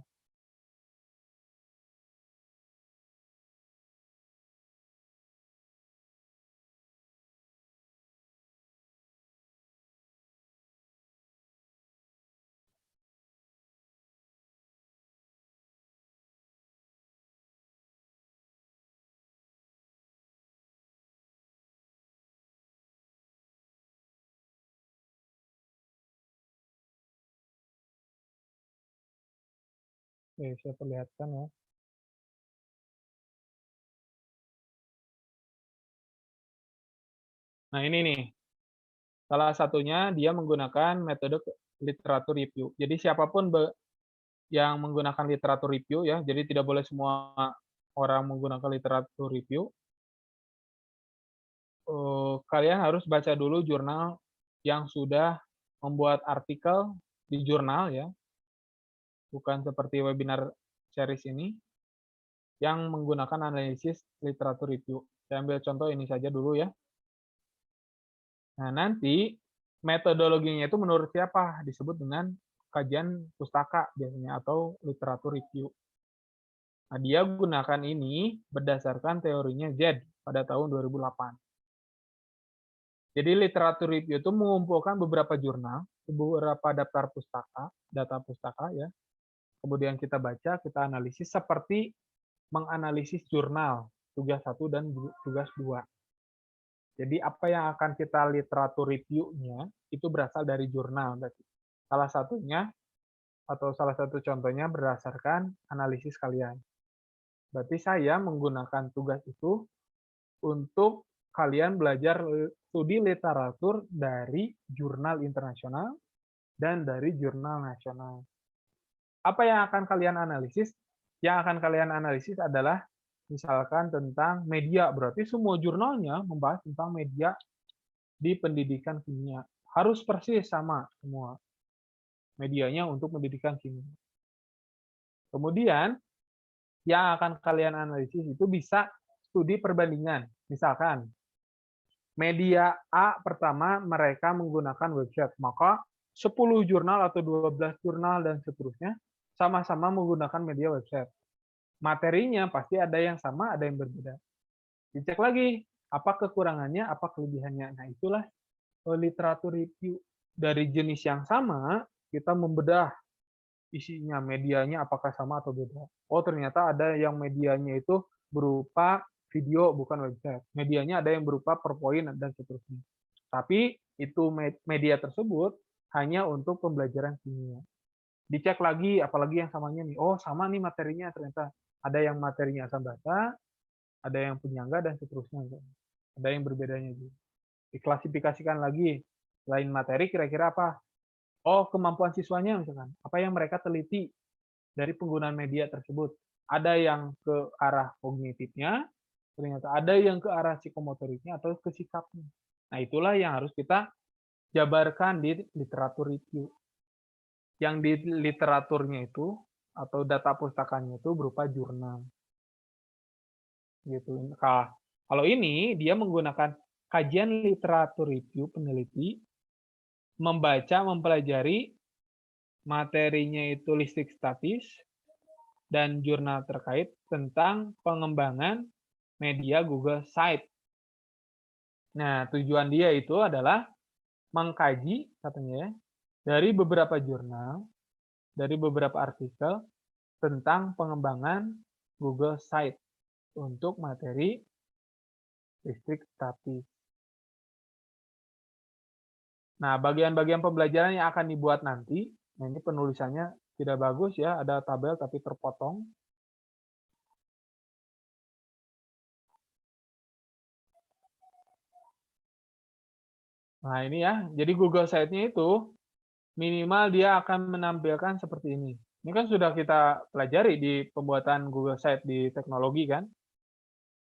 Speaker 1: Oke, saya perlihatkan ya. Nah, ini nih. Salah satunya dia menggunakan metode literatur review. Jadi siapapun yang menggunakan literatur review ya, jadi tidak boleh semua orang menggunakan literatur review. Kalian harus baca dulu jurnal yang sudah membuat artikel di jurnal ya, bukan seperti webinar series ini yang menggunakan analisis literatur review. Saya ambil contoh ini saja dulu ya. Nah, nanti metodologinya itu menurut siapa? Disebut dengan kajian pustaka biasanya atau literatur review. Nah, dia gunakan ini berdasarkan teorinya Z pada tahun 2008. Jadi literatur review itu mengumpulkan beberapa jurnal, beberapa daftar pustaka, data pustaka ya. Kemudian kita baca, kita analisis seperti menganalisis jurnal tugas 1 dan tugas 2. Jadi apa yang akan kita literatur review-nya itu berasal dari jurnal. Berarti salah satunya atau salah satu contohnya berdasarkan analisis kalian. Berarti saya menggunakan tugas itu untuk kalian belajar studi literatur dari jurnal internasional dan dari jurnal nasional. Apa yang akan kalian analisis? Yang akan kalian analisis adalah misalkan tentang media, berarti semua jurnalnya membahas tentang media di pendidikan kimia. Harus persis sama semua medianya untuk pendidikan kimia. Kemudian, yang akan kalian analisis itu bisa studi perbandingan. Misalkan, media A pertama mereka menggunakan website, maka 10 jurnal atau 12 jurnal dan seterusnya sama-sama menggunakan media website. Materinya pasti ada yang sama, ada yang berbeda. Dicek lagi, apa kekurangannya, apa kelebihannya. Nah, itulah literatur review. Dari jenis yang sama, kita membedah isinya, medianya apakah sama atau beda. Oh, ternyata ada yang medianya itu berupa video, bukan website. Medianya ada yang berupa PowerPoint dan seterusnya. Tapi itu media tersebut hanya untuk pembelajaran kimia. Dicek lagi, apalagi yang samanya nih. Oh, sama nih materinya ternyata. Ada yang materinya asam bata, ada yang penyangga, dan seterusnya. Ada yang berbedanya juga. Diklasifikasikan lagi. Selain materi, kira-kira apa? Oh, kemampuan siswanya misalkan. Apa yang mereka teliti dari penggunaan media tersebut. Ada yang ke arah kognitifnya, ternyata ada yang ke arah psikomotoriknya atau ke sikapnya. Nah, itulah yang harus kita jabarkan di literatur review. Yang di literaturnya itu atau data pustakanya itu berupa jurnal. Gitu. Kalau ini dia menggunakan kajian literatur review peneliti, membaca, mempelajari materinya itu listrik statis dan jurnal terkait tentang pengembangan media Google Site. Nah, tujuan dia itu adalah mengkaji katanya dari beberapa jurnal, dari beberapa artikel tentang pengembangan Google Site untuk materi listrik statis. Nah, bagian-bagian pembelajaran yang akan dibuat nanti, nah ini penulisannya tidak bagus ya, ada tabel tapi terpotong. Nah, ini ya, jadi Google Site-nya itu minimal dia akan menampilkan seperti ini. Ini kan sudah kita pelajari di pembuatan Google Site di teknologi kan.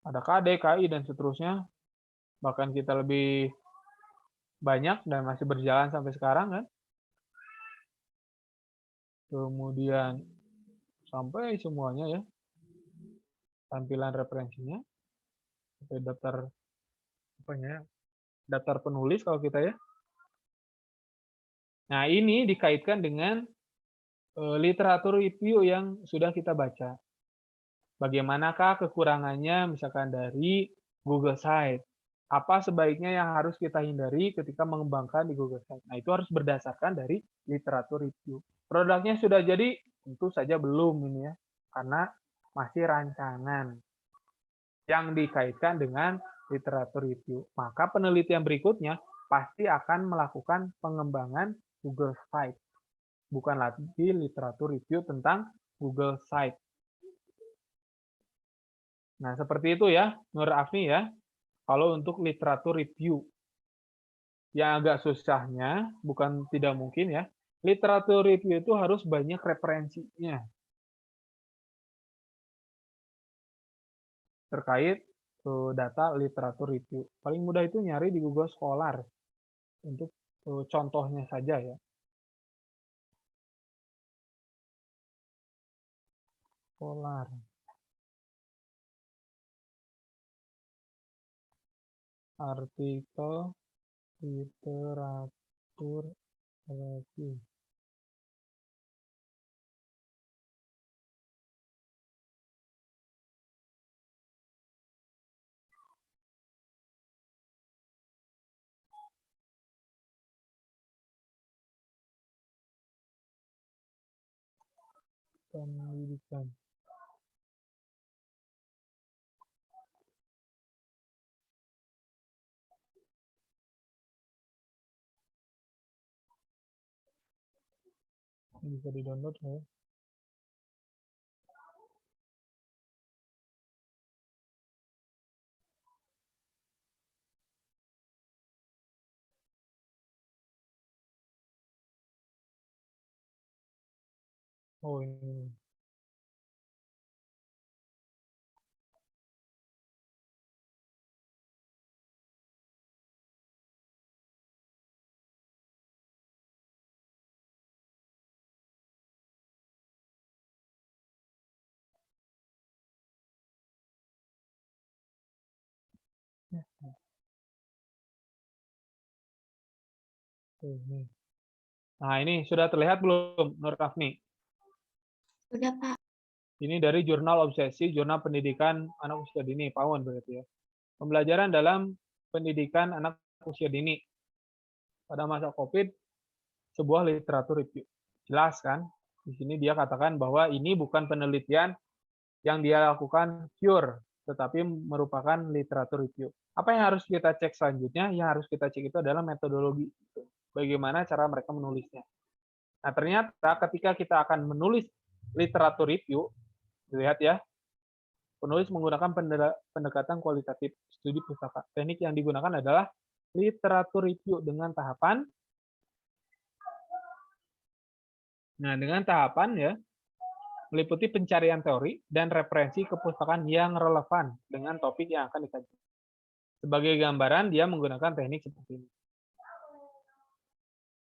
Speaker 1: Ada KD, KI, dan seterusnya. Bahkan kita lebih banyak dan masih berjalan sampai sekarang kan. Kemudian sampai semuanya ya. Tampilan referensinya. Sampai daftar daftar penulis kalau kita ya. Nah, ini dikaitkan dengan literatur review yang sudah kita baca. Bagaimanakah kekurangannya misalkan dari Google Site? Apa sebaiknya yang harus kita hindari ketika mengembangkan di Google Site? Nah, itu harus berdasarkan dari literatur review. Produknya sudah jadi? Tentu saja belum ini ya, karena masih rancangan yang dikaitkan dengan literatur review. Maka penelitian berikutnya pasti akan melakukan pengembangan Google Site. Bukan lagi literatur review tentang Google Site. Nah, seperti itu ya, Nur Afni ya. Kalau untuk literatur review. Yang agak susahnya, bukan tidak mungkin ya, literatur review itu harus banyak referensinya terkait data literatur review. Paling mudah itu nyari di Google Scholar untuk contohnya saja ya. Scholar. Artikel literatur review. Pendidikan. Bisa di-download ya. Oh ini. Ini. Nah ini sudah terlihat belum Nur Afni?
Speaker 2: Sudah, Pak.
Speaker 1: Ini dari Jurnal Obsesi, Jurnal Pendidikan Anak Usia Dini, PAUD berarti ya. Pembelajaran dalam pendidikan anak usia dini pada masa COVID, sebuah literatur review. Jelas kan? Di sini dia katakan bahwa ini bukan penelitian yang dia lakukan pure, tetapi merupakan literatur review. Apa yang harus kita cek selanjutnya? Yang harus kita cek itu adalah metodologi. Bagaimana cara mereka menulisnya. Nah, ternyata ketika kita akan menulis literatur review, lihat ya, penulis menggunakan pendekatan kualitatif studi pustaka. Teknik yang digunakan adalah literatur review dengan tahapan. Nah, dengan tahapan ya, meliputi pencarian teori dan referensi kepustakaan yang relevan dengan topik yang akan dikaji. Sebagai gambaran, dia menggunakan teknik seperti ini.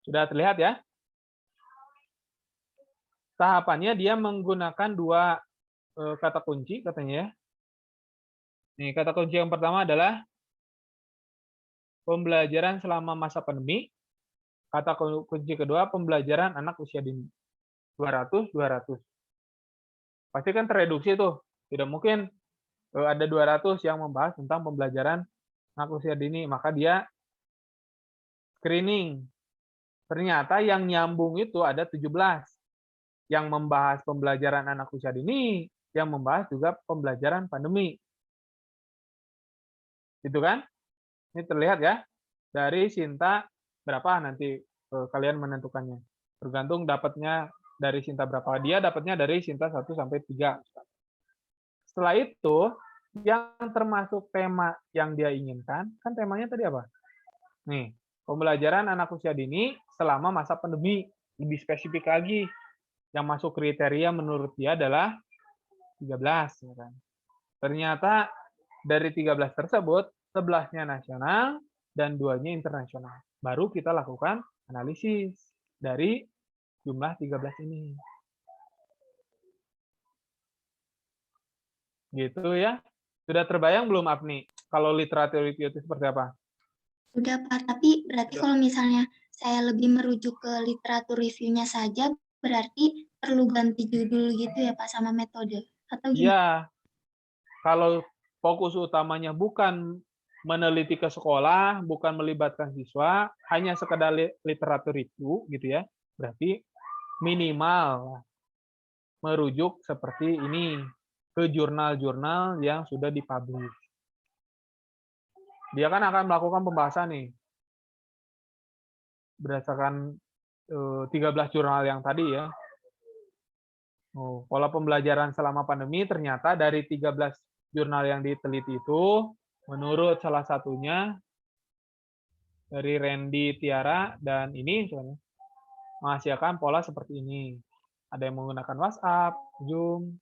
Speaker 1: Sudah terlihat ya? Tahapannya dia menggunakan dua kata kunci katanya ya. Nih, kata kunci yang pertama adalah pembelajaran selama masa pandemi. Kata kunci kedua, pembelajaran anak usia dini. 200, 200. Pasti kan tereduksi tuh. Tidak mungkin ada 200 yang membahas tentang pembelajaran anak usia dini. Maka dia screening. Ternyata yang nyambung itu ada 17. Yang membahas pembelajaran anak usia dini, yang membahas juga pembelajaran pandemi. Gitu kan? Ini terlihat ya. Dari Sinta berapa nanti kalian menentukannya. Tergantung dapatnya dari Sinta berapa. Dia dapatnya dari Sinta 1 sampai 3. Setelah itu, yang termasuk tema yang dia inginkan, kan temanya tadi apa? Nih, pembelajaran anak usia dini selama masa pandemi. Lebih spesifik lagi. Yang masuk kriteria menurut dia adalah 13. Ya kan? Ternyata dari 13 tersebut, 11-nya nasional dan 2-nya internasional. Baru kita lakukan analisis dari jumlah 13 ini. Gitu ya. Sudah terbayang belum, Afni? Kalau literatur review itu seperti apa?
Speaker 2: Sudah, Pak. Tapi berarti kalau misalnya saya lebih merujuk ke literatur review-nya saja, berarti perlu ganti judul gitu ya, Pak, sama metode? Atau gimana?
Speaker 1: Iya. Kalau fokus utamanya bukan meneliti ke sekolah, bukan melibatkan siswa, hanya sekedar literatur review gitu ya. Berarti minimal merujuk seperti ini ke jurnal-jurnal yang sudah dipublish. Dia kan akan melakukan pembahasan nih berdasarkan 13 jurnal yang tadi ya. Oh, pola pembelajaran selama pandemi ternyata dari 13 jurnal yang diteliti itu, menurut salah satunya dari Randy Tiara dan ini menghasilkan pola seperti ini. Ada yang menggunakan WhatsApp, Zoom,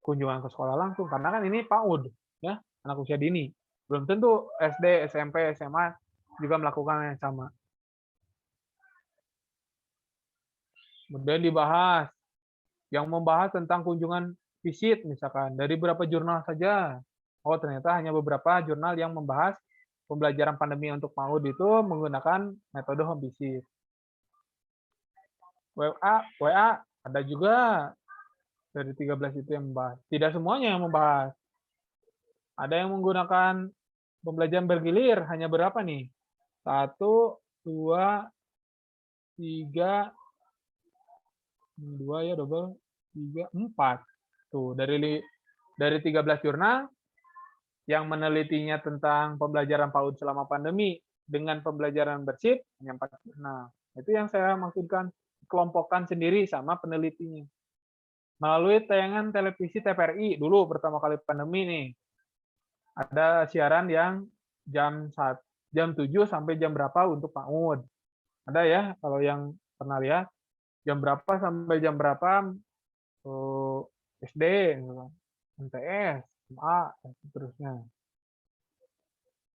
Speaker 1: kunjungan ke sekolah langsung, karena kan ini PAUD, ya, anak usia dini. Belum tentu SD, SMP, SMA juga melakukan yang sama. Kemudian dibahas, yang membahas tentang kunjungan visit misalkan, dari berapa jurnal saja. Oh, ternyata hanya beberapa jurnal yang membahas pembelajaran pandemi untuk PAUD itu menggunakan metode home visit. WA ada juga dari 13 itu yang membahas. Tidak semuanya yang membahas. Ada yang menggunakan pembelajaran bergilir, hanya berapa nih? 1, 2, 3, 2 ya double, 3, 4. Tuh, dari 13 jurnal yang menelitinya tentang pembelajaran PAUD selama pandemi dengan pembelajaran bersif hanya 4 jurnal. Itu yang saya maksudkan, kelompokkan sendiri sama penelitinya. Melalui tayangan televisi TVRI dulu pertama kali pandemi nih. Ada siaran yang jam 7 sampai jam berapa untuk PAUD. Ada ya kalau yang pernah lihat jam berapa sampai jam berapa SD, MTS, SMA, dan seterusnya.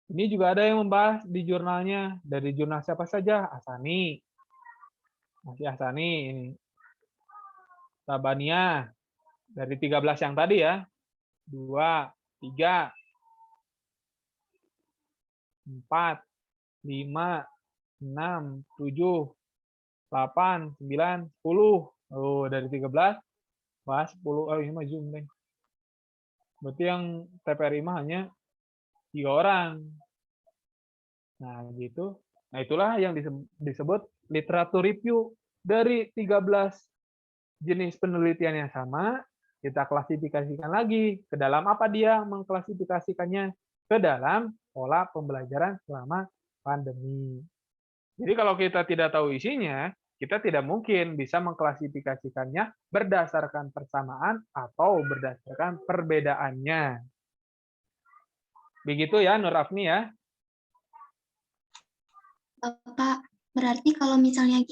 Speaker 1: Ini juga ada yang membahas di jurnalnya. Dari jurnal siapa saja? Asani. Masih Asani ini. Tabania. Dari 13 yang tadi ya. 2, 3, 4, 5, 6, 7, 8, 9, 10. Oh, dari 13 bahas 10. Oh, ini mah Zoom nih. Berarti yang TPRI mah hanya 3 orang. Nah, gitu. Nah, itulah yang disebut literatur review. Dari 13 jenis penelitian yang sama, kita klasifikasikan lagi. Ke dalam apa dia mengklasifikasikannya? Ke dalam pola pembelajaran selama pandemi. Jadi kalau kita tidak tahu isinya, kita tidak mungkin bisa mengklasifikasikannya berdasarkan persamaan atau berdasarkan perbedaannya. Begitu ya, Nur Afni ya.
Speaker 2: Bapak, berarti kalau misalnya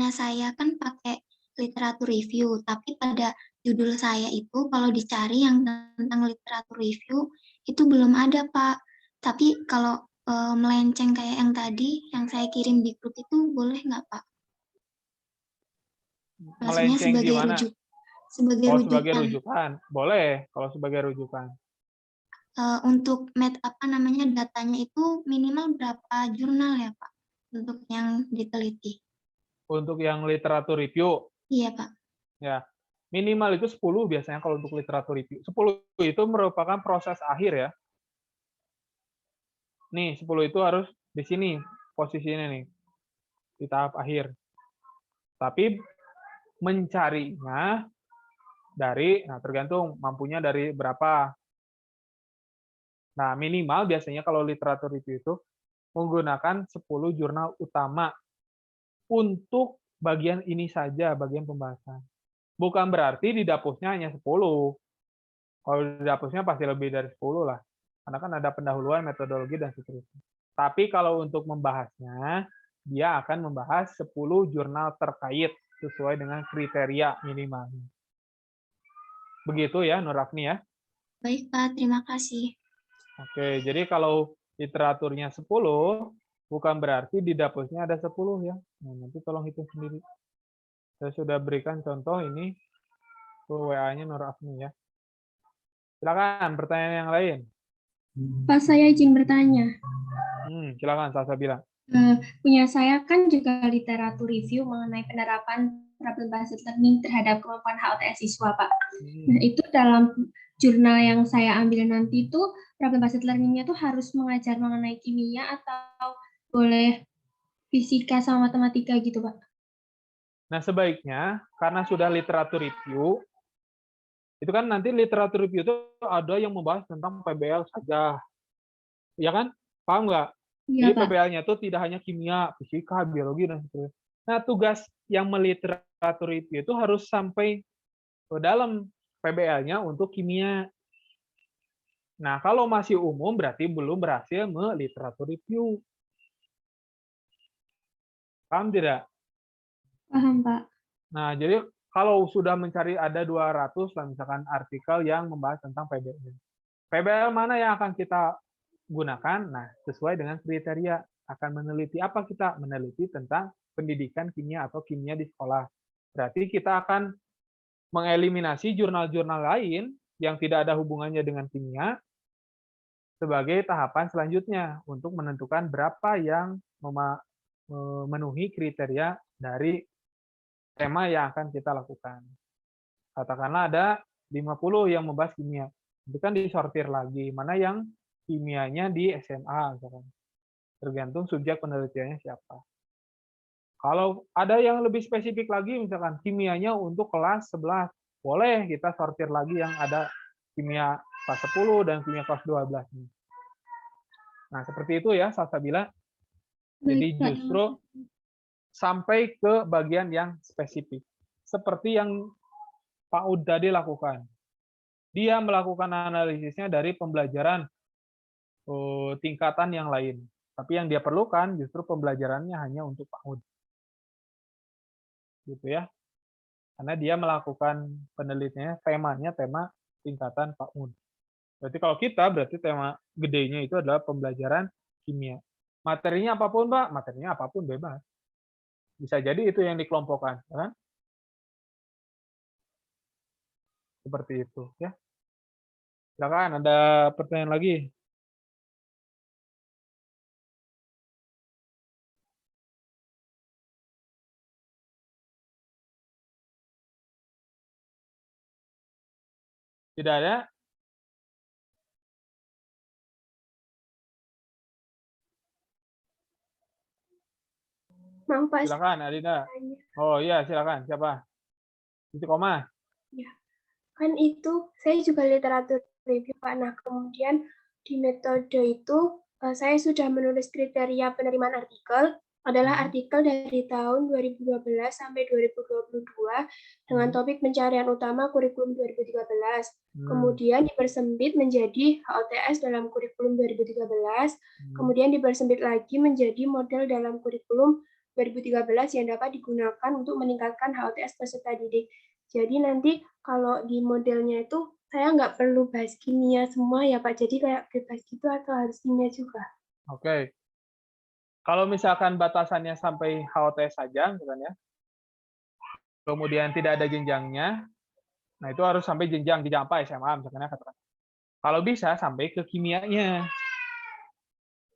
Speaker 2: saya kan pakai literatur review, tapi pada judul saya itu kalau dicari yang tentang literatur review itu belum ada, Pak. Tapi kalau melenceng kayak yang tadi, yang saya kirim di grup itu boleh nggak, Pak? Maksudnya
Speaker 1: Melenceng
Speaker 2: sebagai
Speaker 1: gimana?
Speaker 2: sebagai
Speaker 1: Oh, sebagai
Speaker 2: rujukan.
Speaker 1: rujukan. Boleh kalau sebagai rujukan.
Speaker 2: Untuk datanya itu minimal berapa jurnal ya, Pak? Untuk yang diteliti.
Speaker 1: Untuk yang literatur review,
Speaker 2: Iya, Pak.
Speaker 1: ya minimal itu 10 biasanya kalau untuk literatur review. 10 itu merupakan proses akhir ya. Nih, 10 itu harus di sini posisinya nih, di tahap akhir. Tapi mencarinya tergantung mampunya dari berapa. Nah, minimal biasanya kalau literatur review itu menggunakan 10 jurnal utama untuk bagian ini saja, bagian pembahasan. Bukan berarti di dapusnya hanya 10. Kalau di dapusnya pasti lebih dari 10 lah. Karena kan ada pendahuluan, metodologi, dan seterusnya. Tapi kalau untuk membahasnya, dia akan membahas 10 jurnal terkait sesuai dengan kriteria minimalnya. Begitu ya, Nur Afni ya.
Speaker 2: Baik, Pak. Terima kasih.
Speaker 1: Oke, jadi kalau literaturnya 10, bukan berarti di dapusnya ada 10 ya. Nah, nanti tolong hitung sendiri. Saya sudah berikan contoh ini ke WA-nya Nur Afni ya. Silakan, pertanyaan yang lain.
Speaker 4: Pak, saya izin bertanya.
Speaker 1: Silakan, Salsabila.
Speaker 4: Punya saya kan juga literatur review mengenai penerapan problem-based learning terhadap kemampuan HOTS siswa, Pak. Nah, itu dalam jurnal yang saya ambil nanti itu problem-based learning-nya tuh harus mengajar mengenai kimia atau boleh fisika sama matematika gitu, Pak?
Speaker 1: Nah, sebaiknya karena sudah literatur review, itu kan nanti literatur review itu ada yang membahas tentang PBL saja. Ya kan? Paham nggak?
Speaker 4: Iya,
Speaker 1: Jadi
Speaker 4: Pak.
Speaker 1: PBL-nya itu tidak hanya kimia, fisika, biologi, dan sebagainya. Nah, tugas yang meliteratur review itu harus sampai ke dalam PBL-nya untuk kimia. Nah, kalau masih umum berarti belum berhasil meliteratur review. Paham tidak?
Speaker 4: Paham, Pak.
Speaker 1: Nah, jadi kalau sudah mencari ada 200 lah misalkan artikel yang membahas tentang PBL. PBL mana yang akan kita gunakan? Nah, sesuai dengan kriteria. Akan meneliti apa kita? Meneliti tentang pendidikan kimia atau kimia di sekolah. Berarti kita akan mengeliminasi jurnal-jurnal lain yang tidak ada hubungannya dengan kimia sebagai tahapan selanjutnya untuk menentukan berapa yang memenuhi kriteria dari tema yang akan kita lakukan. Katakanlah ada 50 yang membahas kimia. Itu kan disortir lagi, mana yang kimianya di SMA, misalkan. Tergantung subjek penelitiannya siapa. Kalau ada yang lebih spesifik lagi, misalkan kimianya untuk kelas 11, boleh kita sortir lagi yang ada kimia kelas 10 dan kimia kelas 12. Nah, seperti itu ya, Salsabila. Jadi
Speaker 4: Baik, Pak.
Speaker 1: justru sampai ke bagian yang spesifik. Seperti yang Pak Ud tadi lakukan. Dia melakukan analisisnya dari pembelajaran tingkatan yang lain. Tapi yang dia perlukan justru pembelajarannya hanya untuk Pak Ud. Gitu ya. Karena dia melakukan penelitiannya, temanya tema tingkatan Pak Ud. Berarti kalau kita, berarti tema gedenya itu adalah pembelajaran kimia. Materinya apapun, Pak. Materinya apapun, bebas. Bisa jadi itu yang dikelompokkan. Kan? Seperti itu. Ya. Silakan, ada pertanyaan lagi? Tidak ada?
Speaker 5: Mau Pak
Speaker 1: Silakan, Adinda. Oh iya, silakan. Siapa? Koma.
Speaker 5: Ya, kan itu saya juga literatur review Pak. Nah, kemudian di metode itu saya sudah menulis kriteria penerimaan artikel adalah artikel dari tahun 2012 sampai 2022 dengan topik pencarian utama kurikulum 2013. Kemudian dipersempit menjadi HOTS dalam kurikulum 2013, kemudian dipersempit lagi menjadi model dalam kurikulum 2013 yang dapat digunakan untuk meningkatkan HOTS peserta didik. Jadi nanti kalau di modelnya itu saya nggak perlu bahas kimia semua ya Pak, jadi kayak bebas gitu atau harus kimia juga?
Speaker 1: Oke. Kalau misalkan batasannya sampai HOTS saja, misalkan ya, kemudian tidak ada jenjangnya, nah itu harus sampai jenjang apa SMA misalkan ya, katakan. Kalau bisa sampai ke kimianya.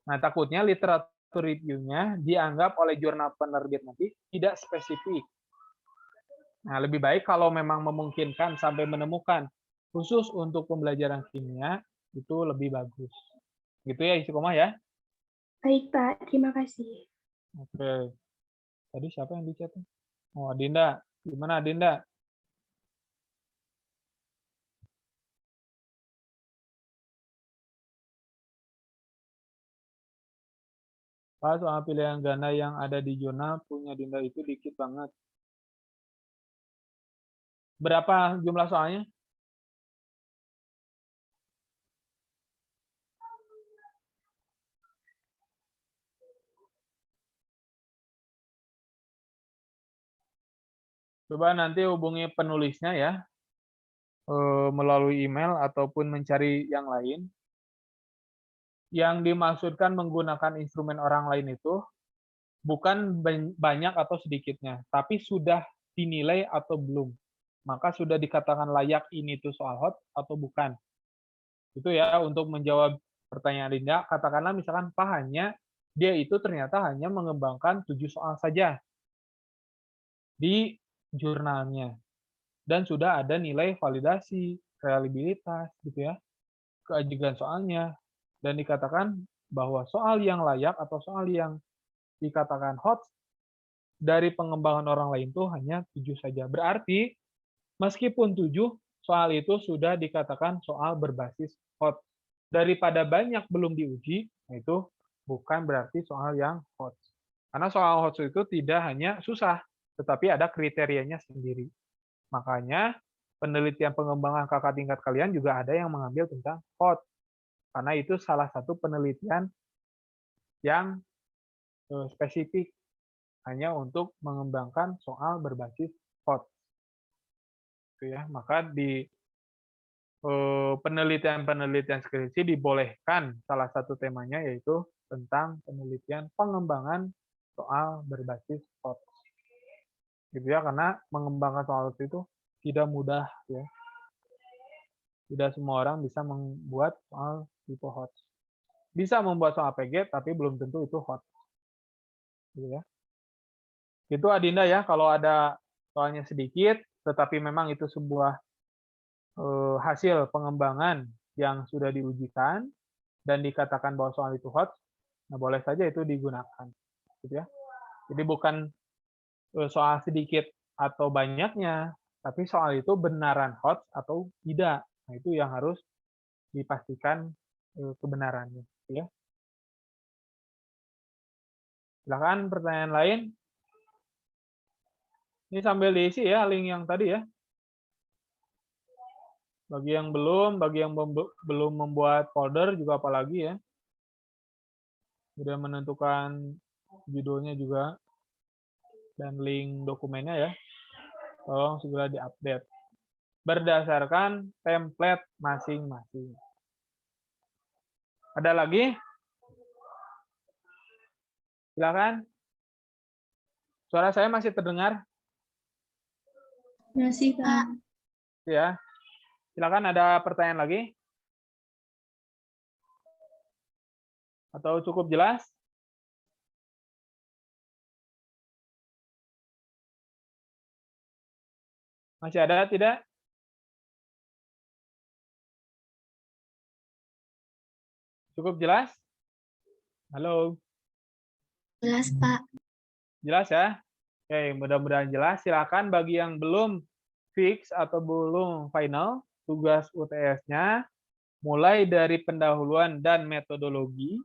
Speaker 1: Nah takutnya literatur review-nya dianggap oleh jurnal penerbit nanti tidak spesifik. Nah lebih baik kalau memang memungkinkan sampai menemukan khusus untuk pembelajaran kimia itu lebih bagus. Gitu ya Istiqomah ya.
Speaker 5: Baik Pak, terima kasih.
Speaker 1: Oke. Tadi siapa yang di chat? Oh, Adinda. Gimana Adinda? Pak, soal pilihan ganda yang ada di jurnal punya Dinda itu dikit banget. Berapa jumlah soalnya? Coba nanti hubungi penulisnya ya, melalui email ataupun mencari yang lain. Yang dimaksudkan menggunakan instrumen orang lain itu bukan banyak atau sedikitnya, tapi sudah dinilai atau belum. Maka sudah dikatakan layak ini tuh soal hot atau bukan. Itu ya untuk menjawab pertanyaan Dinda, katakanlah misalkan Pak hanya dia itu ternyata hanya mengembangkan 7 soal saja di jurnalnya. Dan sudah ada nilai validasi, reliabilitas gitu ya, keajigan soalnya, dan dikatakan bahwa soal yang layak atau soal yang dikatakan hot dari pengembangan orang lain itu hanya 7 saja. Berarti meskipun 7 soal itu sudah dikatakan soal berbasis hot. Daripada banyak belum diuji, itu bukan berarti soal yang hot. Karena soal HOTS itu tidak hanya susah, tetapi ada kriterianya sendiri. Makanya penelitian pengembangan kakak tingkat kalian juga ada yang mengambil tentang HOTS. Karena itu salah satu penelitian yang spesifik hanya untuk mengembangkan soal berbasis HOTS. Ya, maka di penelitian-penelitian skripsi dibolehkan salah satu temanya yaitu tentang penelitian pengembangan soal berbasis HOTS. Gitu ya, karena mengembangkan soal HOTS itu tidak mudah ya. Tidak semua orang bisa membuat soal tipe HOTS. Bisa membuat soal PG tapi belum tentu itu HOTS. Gitu ya. Itu Adinda ya, kalau ada soalnya sedikit tetapi memang itu sebuah hasil pengembangan yang sudah diujikan dan dikatakan bahwa soal itu HOTS, nah boleh saja itu digunakan, gitu ya. Jadi bukan soal sedikit atau banyaknya, tapi soal itu benaran HOTS atau tidak. Nah itu yang harus dipastikan kebenarannya, gitu ya. Silakan pertanyaan lain. Ini sambil diisi ya link yang tadi ya. Bagi yang belum membuat folder juga apalagi ya. Sudah menentukan judulnya juga dan link dokumennya ya. Tolong segera diupdate berdasarkan template masing-masing. Ada lagi? Silakan. Suara saya masih terdengar?
Speaker 4: Masih, Pak.
Speaker 1: Ya. Silakan, ada pertanyaan lagi? Atau cukup jelas? Masih ada, tidak? Cukup jelas? Halo?
Speaker 2: Jelas, Pak.
Speaker 1: Jelas ya? Oke, mudah-mudahan jelas. Silakan bagi yang belum fix atau belum final, tugas UTS-nya mulai dari pendahuluan dan metodologi,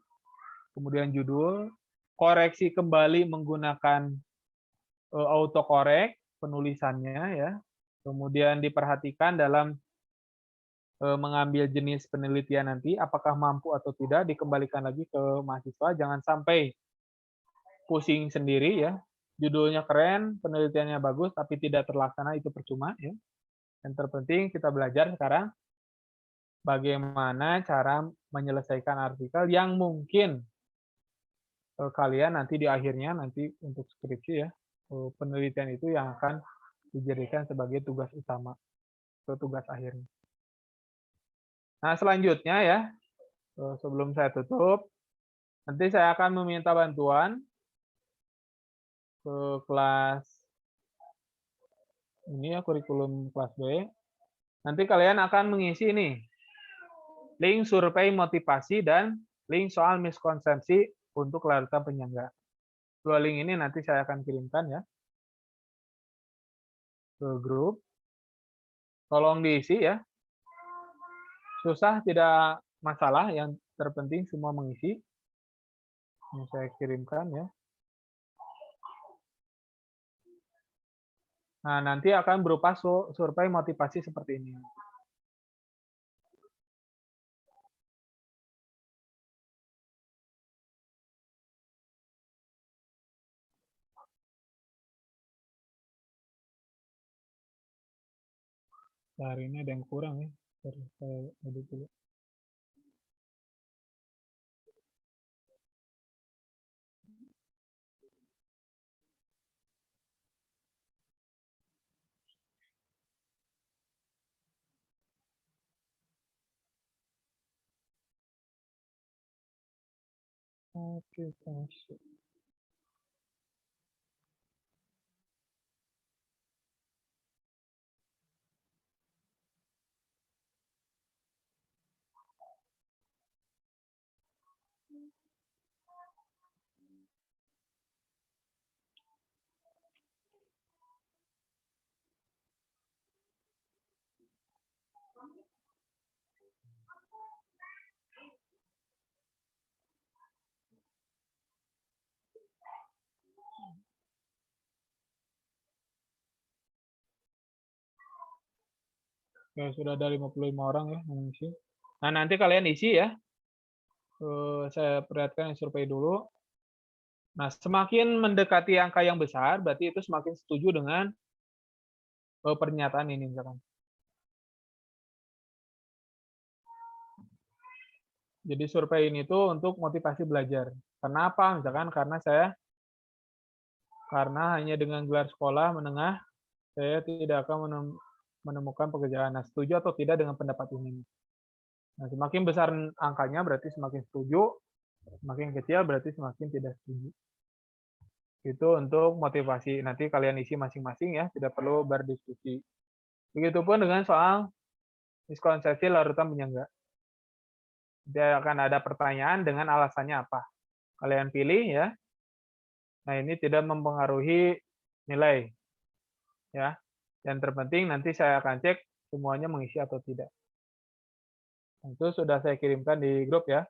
Speaker 1: kemudian judul, koreksi kembali menggunakan autocorrect penulisannya ya. Kemudian diperhatikan dalam mengambil jenis penelitian nanti apakah mampu atau tidak dikembalikan lagi ke mahasiswa, jangan sampai pusing sendiri ya. Judulnya keren, penelitiannya bagus tapi tidak terlaksana, itu percuma ya. Yang terpenting kita belajar sekarang bagaimana cara menyelesaikan artikel yang mungkin kalian nanti di akhirnya nanti untuk skripsi ya, penelitian itu yang akan dijadikan sebagai tugas utama atau tugas akhirnya. Nah, selanjutnya ya, sebelum saya tutup, nanti saya akan meminta bantuan ke kelas ini ya, kurikulum kelas B. Nanti kalian akan mengisi nih, link survei motivasi dan link soal miskonsepsi untuk larutan penyangga. Dua link ini nanti saya akan kirimkan ya ke grup. Tolong diisi ya. Susah tidak masalah, yang terpenting semua mengisi. Ini saya kirimkan ya. Nah, nanti akan berupa survei motivasi seperti ini. Hari ini ada yang kurang ya. Saya edit dulu. Oke, masuk. Oke, sudah ada 55 orang ya yang isi. Nah, nanti kalian isi ya. Saya perlihatkan yang survei dulu. Nah, semakin mendekati angka yang besar, berarti itu semakin setuju dengan pernyataan ini misalkan. Jadi survei ini tuh untuk motivasi belajar. Kenapa? Misalkan karena hanya dengan gelar sekolah menengah, saya tidak akan menemukan pekerjaan. Nah, setuju atau tidak dengan pendapat ini? Nah, semakin besar angkanya berarti semakin setuju, semakin kecil berarti semakin tidak setuju. Itu untuk motivasi. Nanti kalian isi masing-masing ya, tidak perlu berdiskusi. Begitupun dengan soal miskonsepsi larutan penyangga. Dia akan ada pertanyaan dengan alasannya apa. Kalian pilih ya. Nah, ini tidak mempengaruhi nilai. Ya. Yang terpenting nanti saya akan cek semuanya mengisi atau tidak. Itu sudah saya kirimkan di grup ya.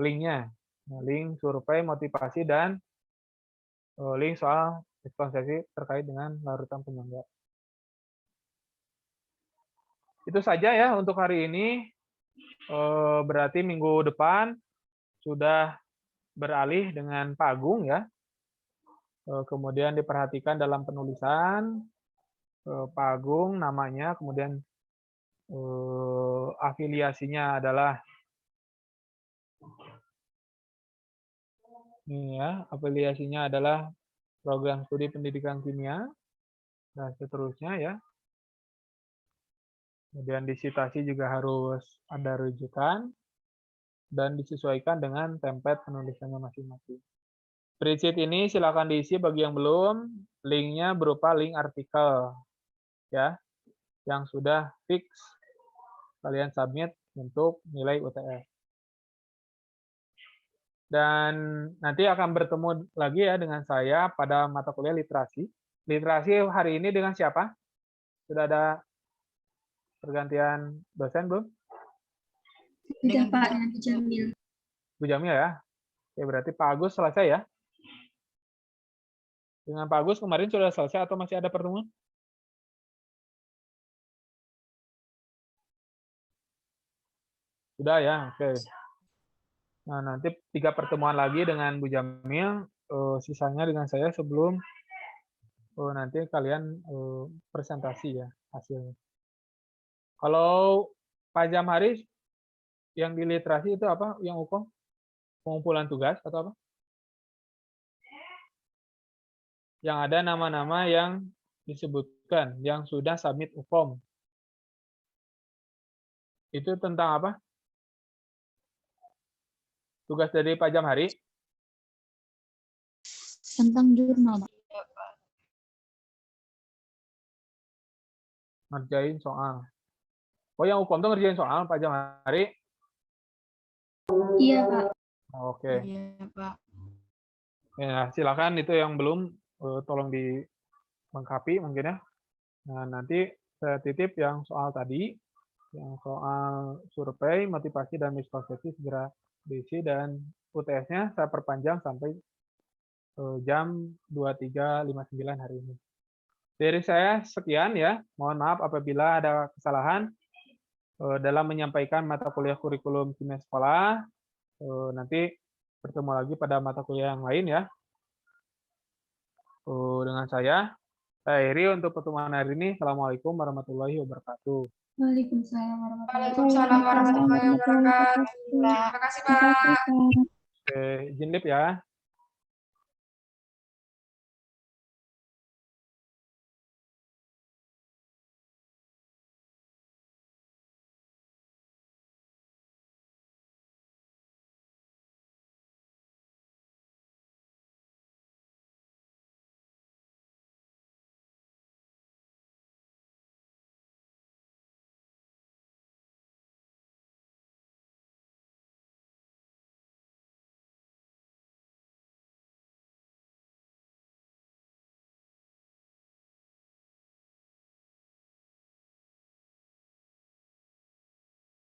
Speaker 1: Linknya. Nah, link survei motivasi dan link soal miskonsepsi terkait dengan larutan penyangga. Itu saja ya untuk hari ini. Berarti minggu depan sudah beralih dengan Pak Agung ya. Kemudian diperhatikan dalam penulisan Pak Agung namanya, kemudian afiliasinya adalah ini ya, afiliasinya adalah program studi pendidikan kimia dan seterusnya ya. Kemudian di citasi juga harus ada rujukan dan disesuaikan dengan template penulisannya masing-masing. Spreadsheet ini silakan diisi bagi yang belum, linknya berupa link artikel ya, yang sudah fix kalian submit untuk nilai UTS. Dan nanti akan bertemu lagi ya dengan saya pada mata kuliah literasi. Literasi hari ini dengan siapa? Sudah ada pergantian dosen belum?
Speaker 4: Sudah Pak, Bu Jamil.
Speaker 1: Bu Jamil ya. Oke, berarti Pak Agus selesai ya. Dengan Pak Agus kemarin sudah selesai atau masih ada pertemuan? Sudah ya, oke. Nah, nanti 3 pertemuan lagi dengan Bu Jamil, sisanya dengan saya sebelum nanti kalian presentasi ya hasilnya. Kalau Pak Jamharis yang di literasi itu apa? Yang UKOM? Pengumpulan tugas atau apa? Yang ada nama-nama yang disebutkan, yang sudah submit UKOM. Itu tentang apa? Tugas dari Pak Jamhari?
Speaker 2: Tentang jurnal, Pak.
Speaker 1: Ngerjain soal. Oh, yang UKOM itu ngerjain soal, Pak Jamhari?
Speaker 4: Iya, Pak.
Speaker 1: Oke.
Speaker 3: Iya, Pak.
Speaker 1: Ya, silakan itu yang belum tolong dilengkapi mungkin ya. Nah, nanti saya titip yang soal tadi, yang soal survei, motivasi dan miskonsepsi segera diisi dan UTS-nya saya perpanjang sampai jam 23.59 hari ini. Dari saya sekian ya. Mohon maaf apabila ada kesalahan dalam menyampaikan mata kuliah kurikulum kimia sekolah. Nanti bertemu lagi pada mata kuliah yang lain ya. Dengan saya akhiri untuk pertemuan hari ini. Assalamualaikum warahmatullahi wabarakatuh.
Speaker 4: Waalaikumsalam warahmatullahi
Speaker 3: Waalaikumsalam warahmatullahi wabarakatuh. Terima kasih, Pak.
Speaker 1: Oke, izin lip ya.